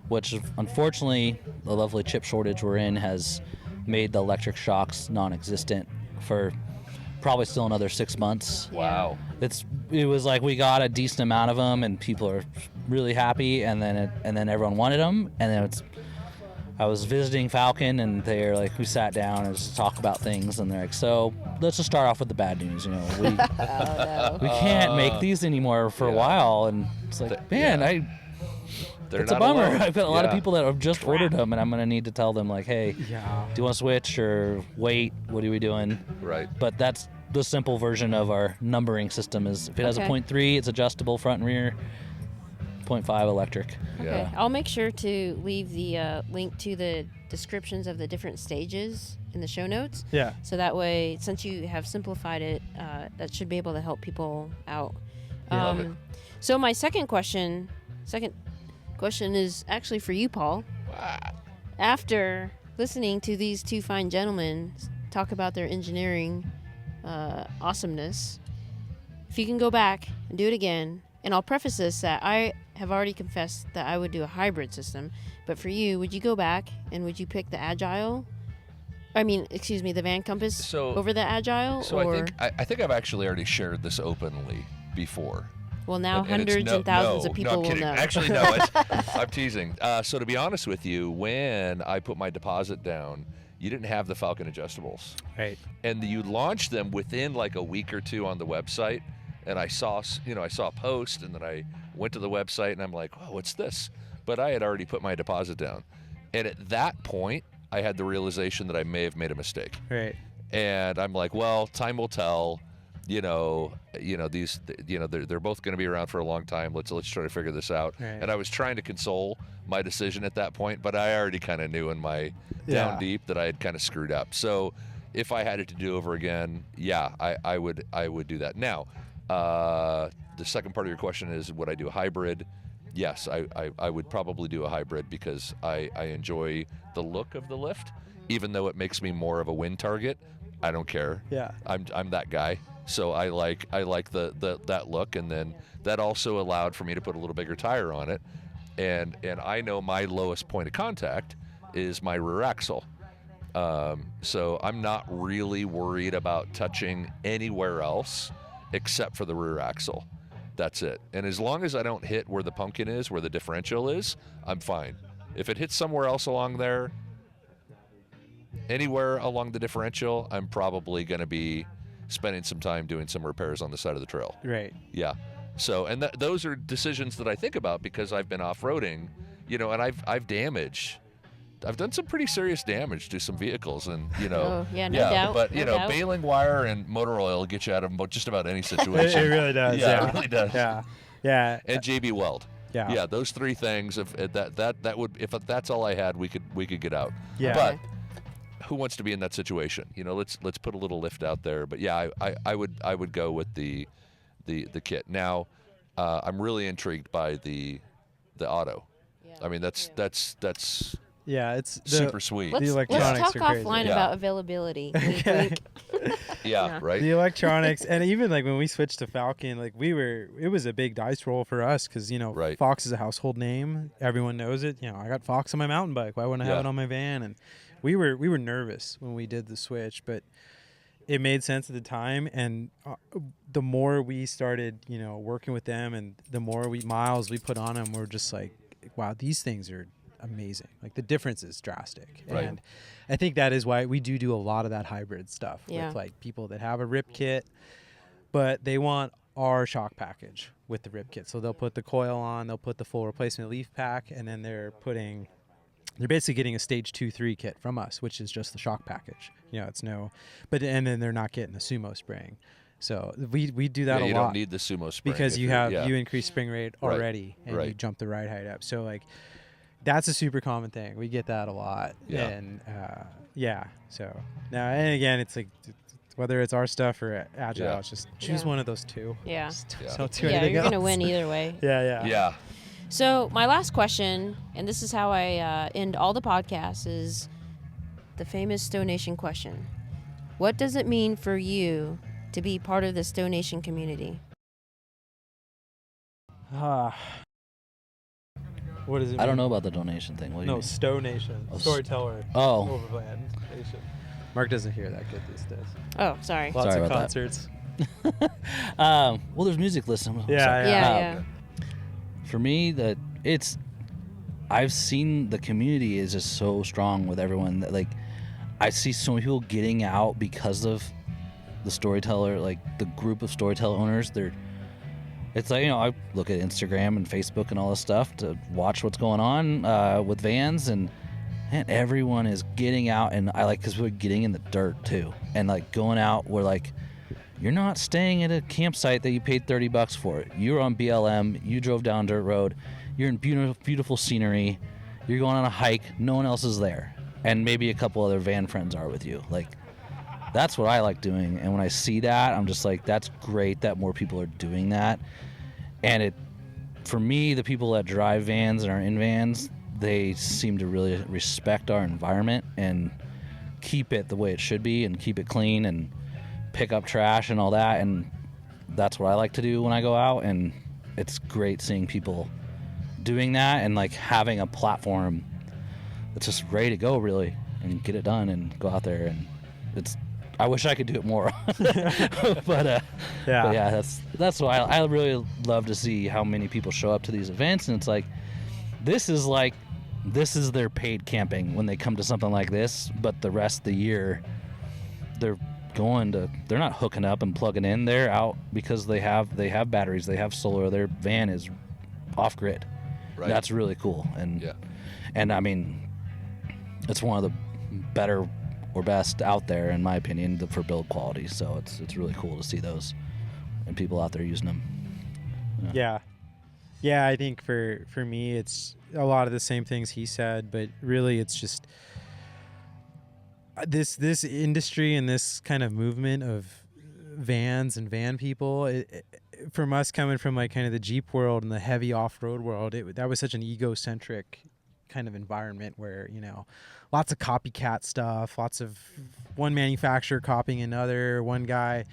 which unfortunately the lovely chip shortage we're in has made the electric shocks non-existent for probably still another 6 months. Wow. It was like we got a decent amount of them and people are really happy, and then everyone wanted them, and then I was visiting Falcon, and they're like, we sat down and just talk about things, and they're like, so let's just start off with the bad news. We we can't make these anymore for a while, and it's like, man, They're it's a not bummer. alone. I've got a lot of Yeah. people that have just ordered them, and I'm gonna need to tell them like, hey, do you want to switch or wait? What are we doing? Right. But that's the simple version of our numbering system. Is if it has a Okay. 0.3, it's adjustable front and rear. 0.5 electric. Okay. Yeah. I'll make sure to leave the link to the descriptions of the different stages in the show notes. Yeah. So that way, since you have simplified it, that should be able to help people out. Love it. So my second question is actually for you, Paul. After listening to these two fine gentlemen talk about their engineering awesomeness, if you can go back and do it again, and I'll preface this that I have already confessed that I would do a hybrid system, but for you, would you go back and would you pick the Agile? The Van Compass over the Agile? So or I think I've actually already shared this openly before. well, now And it's hundreds and thousands of people I'm will kidding. know. Actually, no. I'm teasing. So to be honest with you, when I put my deposit down, you didn't have the Falcon adjustables, Right. and you launched them within like a week or two on the website. And I saw a post, and then I went to the website, and I'm like, oh, what's this? But I had already put my deposit down, and at that point, I had the realization that I may have made a mistake. Right. And I'm like, well, time will tell. These, they're both going to be around for a long time. Let's try to figure this out. Right. And I was trying to console my decision at that point, but I already kind of knew in my down deep that I had kind of screwed up. So if I had it to do over again, I would do that. Now, the second part of your question is, would I do a hybrid? Yes, I would probably do a hybrid because I enjoy the look of the lift, even though it makes me more of a wind target. I don't care. Yeah. I'm that guy. So I like that look, and then that also allowed for me to put a little bigger tire on it, and I know my lowest point of contact is my rear axle. So I'm not really worried about touching anywhere else except for the rear axle. That's it. And as long as I don't hit where the pumpkin is, where the differential is, I'm fine. If it hits somewhere else along there, anywhere along the differential, I'm probably going to be spending some time doing some repairs on the side of the trail. Right. Yeah. So, and those are decisions that I think about because I've been off-roading, and I've done some pretty serious damage to some vehicles, and Oh, yeah, no doubt. But no doubt. baling wire and motor oil get you out of just about any situation. It really does. Yeah, it really does. Yeah. Yeah. And JB Weld. Yeah. Yeah, those three things. If that's all I had, we could get out. Yeah. But who wants to be in that situation? Let's put a little lift out there. But yeah, I would go with the kit. Now, I'm really intrigued by the auto. Yeah. I mean, that's Yeah, it's super sweet. The Let's electronics talk are crazy. offline Yeah. about availability. Wink, Okay. wink. Yeah, right. The electronics, and even like when we switched to Falcon, like it was a big dice roll for us because Right. Fox is a household name, everyone knows it. I got Fox on my mountain bike. Why wouldn't I have Yeah. it on my van? And we were nervous when we did the switch, but it made sense at the time. And the more we started, working with them, and the more miles we put on them, we're just like, wow, these things are amazing. Like the difference is drastic. Right. And I think that is why we do a lot of that hybrid stuff with like people that have a rip kit, but they want our shock package with the rip kit. So they'll put the coil on, they'll put the full replacement leaf pack, and then they're basically getting a stage 2-3 kit from us, which is just the shock package. And then they're not getting the sumo spring. So we do that a lot. You don't need the sumo spring because you increase spring rate already, and you jump the ride height up. So like that's a super common thing. We get that a lot. Yeah. And so now, and again, it's like whether it's our stuff or Agile, it's just choose one of those two. Yeah. Don't do anything you're else. gonna win either way. Yeah. So my last question, and this is how I end all the podcasts, is the famous STO Nation question. What does it mean for you to be part of the STO Nation community? What does it mean? I don't know about the donation thing. What do you mean? STO Nation. Oh, Storyteller. Oh. Overland Nation. Mark doesn't hear that good these days. Oh, sorry. Lots Sorry of about concerts. Well, there's music listening. Yeah. For me, I've seen the community is just so strong with everyone that like I see so many people getting out because of the Storyteller, like the group of Storyteller owners. It's like, I look at Instagram and Facebook and all this stuff to watch what's going on with vans, and everyone is getting out, and I like because we're getting in the dirt too, and like going out. We're like, you're not staying at a campsite that you paid $30 for. You're on BLM. You drove down dirt road. You're in beautiful scenery. You're going on a hike. No one else is there, and maybe a couple other van friends are with you. Like, that's what I like doing. And when I see that, I'm just like, that's great that more people are doing that. And for me, the people that drive vans and are in vans, they seem to really respect our environment and keep it the way it should be and keep it clean and pick up trash and all that. And that's what I like to do when I go out. And it's great seeing people doing that and like having a platform that's just ready to go really and get it done and go out there. And I wish I could do it more. but that's why I really love to see how many people show up to these events. And it's like this is their paid camping when they come to something like this, but the rest of the year they're not hooking up and plugging in. They're out because they have batteries, they have solar, their van is off grid. Right. That's really cool. And I mean, it's one of the better or best out there in my opinion for build quality. So it's really cool to see those and people out there using them. Yeah, I think for me it's a lot of the same things he said, but really it's just this industry and this kind of movement of vans and van people, from us coming from like kind of the Jeep world and the heavy off-road world, that was such an egocentric kind of environment where, lots of copycat stuff, lots of one manufacturer copying another, one guy,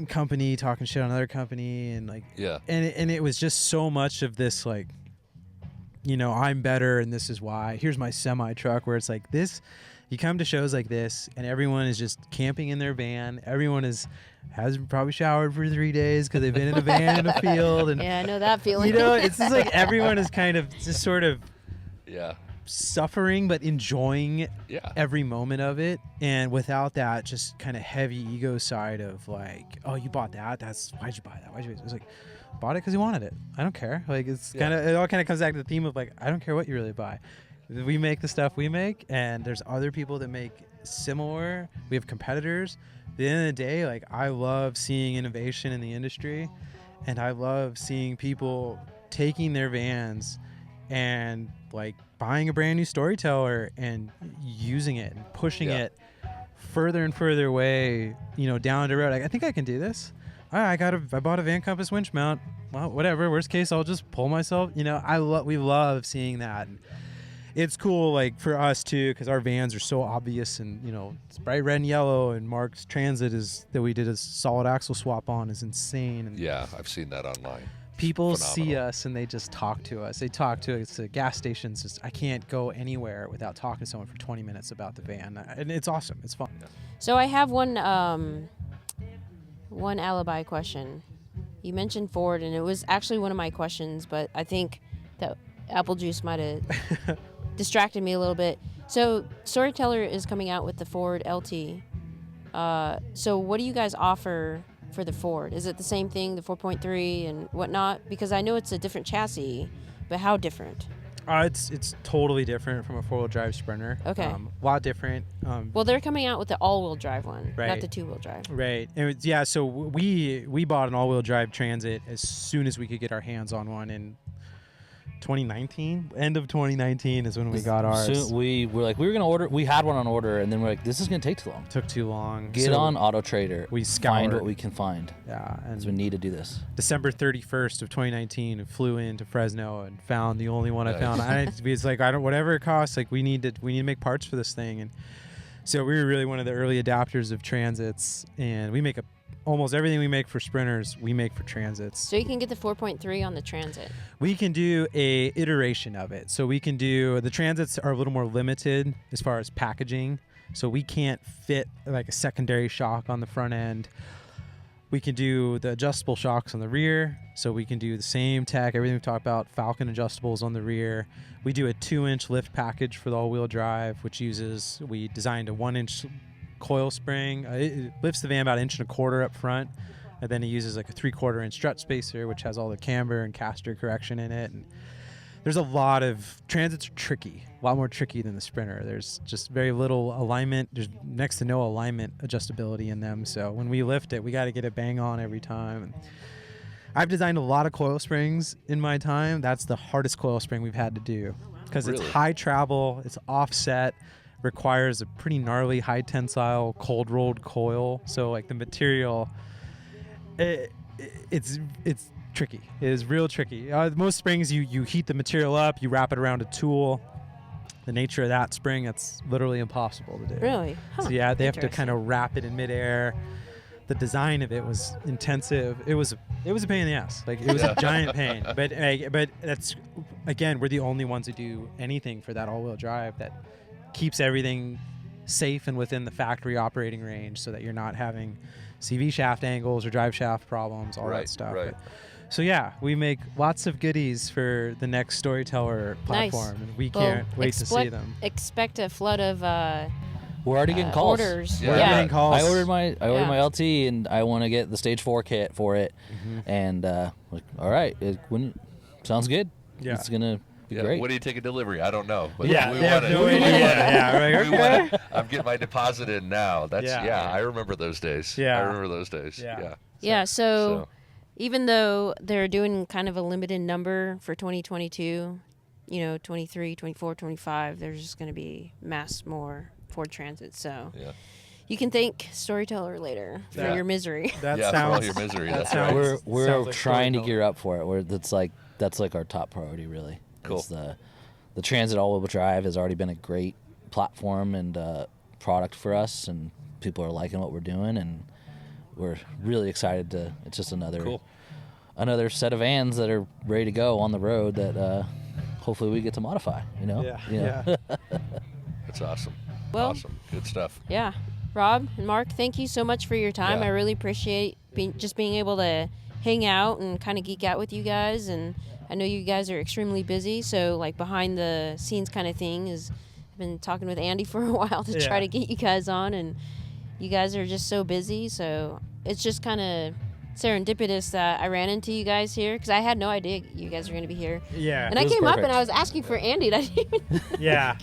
company talking shit on another company, and like, and it was just so much of this, like, I'm better and this is why. Here's my semi truck, where it's like this. You come to shows like this, and everyone is just camping in their van. Everyone hasn't probably showered for 3 days because they've been in a van in a field. And I know that feeling. It's just like everyone is kind of just sort of suffering but enjoying every moment of it, and without that just kind of heavy ego side of like, oh, you bought that, why'd you buy that, it's like, bought it because he wanted it. I don't care. Like, it's it all kind of comes back to the theme of like, I don't care what you really buy. We make the stuff we make, and there's other people that make similar. We have competitors. At the end of the day, like, I love seeing innovation in the industry, and I love seeing people taking their vans and like buying a brand new Storyteller and using it and pushing it further and further away, down the road. Like, I think I can do this. I bought a Van Compass winch mount. Well, whatever. Worst case, I'll just pull myself. We love seeing that. And it's cool, like, for us too, because our vans are so obvious, and it's bright red and yellow. And Mark's Transit that we did a solid axle swap on is insane. And yeah, I've seen that online. People phenomenal. see us and they just talk to us. They talk to us at gas stations. Just, I can't go anywhere without talking to someone for 20 minutes about the van, and it's awesome. It's fun. So I have one alibi question. You mentioned Ford, and it was actually one of my questions, but I think that apple juice might have distracted me a little bit. So Storyteller is coming out with the Ford LT. So what do you guys offer for the Ford? Is it the same thing, the 4.3 and whatnot? Because I know it's a different chassis, but how different? It's totally different from a 4-wheel drive Sprinter. Okay. A lot different. Well, they're coming out with the all-wheel drive one, Right. not the two-wheel drive. Right. And so we bought an all-wheel drive Transit as soon as we could get our hands on one in 2019. End of 2019 is when we got ours. So we were gonna order. We had one on order, and then we're like, this is gonna take too long. Took too long. Get So on Auto Trader. we find scoured. what we can find. Yeah. Because we need to do this. December 31st of 2019, and flew into Fresno and found the only one I Nice. found. It's like, whatever it costs, like we need to make parts for this thing. And so we were really one of the early adapters of Transits, and we make almost everything we make for Sprinters, we make for Transits. So you can get the 4.3 on the Transit. We can do a iteration of it. So we can do, the Transits are a little more limited as far as packaging. So we can't fit like a secondary shock on the front end. We can do the adjustable shocks on the rear. So we can do the same tech, everything we've talked about, Falcon adjustables on the rear. We do a 2-inch lift package for the all-wheel drive, we designed a 1-inch coil spring. It lifts the van about 1.25 inches up front, and then it uses like a 3/4 inch strut spacer, which has all the camber and caster correction in it. And there's a lot of Transits are tricky, a lot more tricky than the Sprinter. There's just very little alignment. There's next to no alignment adjustability in them. So when we lift it, we got to get it bang on every time. And I've designed a lot of coil springs in my time. That's the hardest coil spring we've had to do because Really? it's high travel, it's offset, requires a pretty gnarly high tensile cold rolled coil. So like the material, it's tricky. It is real tricky. Most springs you heat the material up, you wrap it around a tool. The nature of that spring, it's literally impossible to do. Really? Huh. So yeah, they have to Interesting. kind of wrap it in midair. The design of it was intensive. It was a pain in the ass. Like it was a giant pain. But that's, again, we're the only ones who do anything for that all-wheel drive that keeps everything safe and within the factory operating range, so that you're not having CV shaft angles or drive shaft problems, all that stuff. Right. So yeah, we make lots of goodies for the next Storyteller platform, and we can't wait to see them. Expect a flood of We're already getting calls. orders. Yeah. We're Yeah. getting calls. I ordered my Yeah. my LT, and I want to get the Stage 4 kit for it. And like, all right, sounds good. Yeah. It's gonna be Yeah, great. what do you take a delivery? I don't know. But Yeah, we they have want no it. idea. Yeah, right. We Okay. want it. I'm getting my deposit in now. That's Yeah. I remember those days. Yeah. I remember those days. Yeah. Yeah. Yeah, so So even though they're doing kind of a limited number for 2022, 23, 24, 25, there's just going to be more Ford Transit. So yeah. you can thank Storyteller later for Yeah. your misery. That Yeah, for all sounds. your misery. that That's sounds- right. We're sounds like trying to Storyteller. gear up for it. That's like our top priority, really. Cool. It's the Transit all-wheel drive has already been a great platform and product for us, and people are liking what we're doing, and we're really excited to. It's just another set of vans that are ready to go on the road that hopefully we get to modify. Yeah. That's awesome. Well- awesome. Good stuff. Yeah. Rob and Mark, thank you so much for your time. Yeah. I really appreciate being able to hang out and kind of geek out with you guys. And I know you guys are extremely busy, so like behind the scenes kind of thing I've been talking with Andy for a while to try Yeah. to get you guys on, and you guys are just so busy. So it's just kind of serendipitous that I ran into you guys here, because I had no idea you guys were going to be here. Yeah. And I It was came up perfect. and I was asking for Andy, and I didn't even Yeah.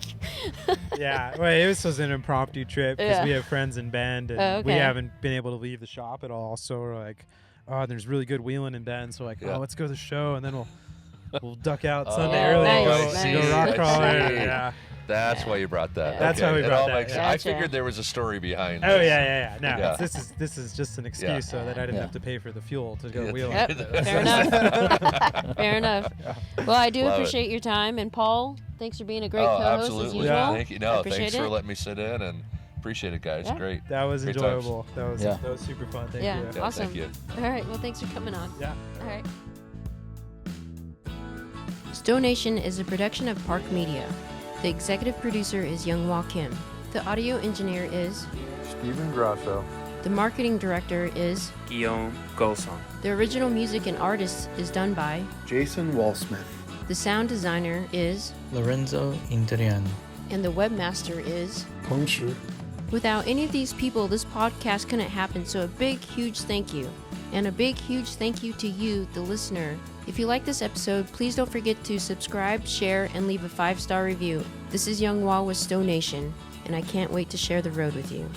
Yeah. Well, it was an impromptu trip because Yeah. we have friends in Bend, and Oh, we okay. haven't been able to leave the shop at all. So we're like, oh, there's really good wheeling in Bend. So Yeah. let's go to the show, and then we'll duck out Oh, Sunday Yeah, early and nice, go nice. rock I crawling. see. Yeah. That's why you brought that. That's okay. why we It brought all that, makes yeah. sense. I Gotcha. figured there was a story behind Oh this. yeah. No, Yeah. this is just an excuse so that I didn't Yeah. have to pay for the fuel to go Yeah. wheeling. Yep, fair enough. Fair enough. Well, I do Love it. appreciate your time, and Paul, thanks for being a great Oh, co-host as absolutely. usual. Yeah. Thank you. I No, appreciate thanks for it. letting me sit in, and appreciate it, guys. Yeah. Great. That was Great enjoyable. That was Yeah. super fun. Thank Yeah. you. Yeah, Awesome. Thank you. All right. Well, thanks for coming on. Yeah. All right. STO Nation is a production of Park Media. The executive producer is Younghwa Kim. The audio engineer is Stephen Grasso. The marketing director is Guillaume Golson. The original music and artist is done by Jason Walsmith. The sound designer is Lorenzo Indriano. And the webmaster is Pongshu. Without any of these people, this podcast couldn't happen, so a big, huge thank you. And a big, huge thank you to you, the listener. If you like this episode, please don't forget to subscribe, share, and leave a 5-star review. This is Younghwa with STO Nation, and I can't wait to share the road with you.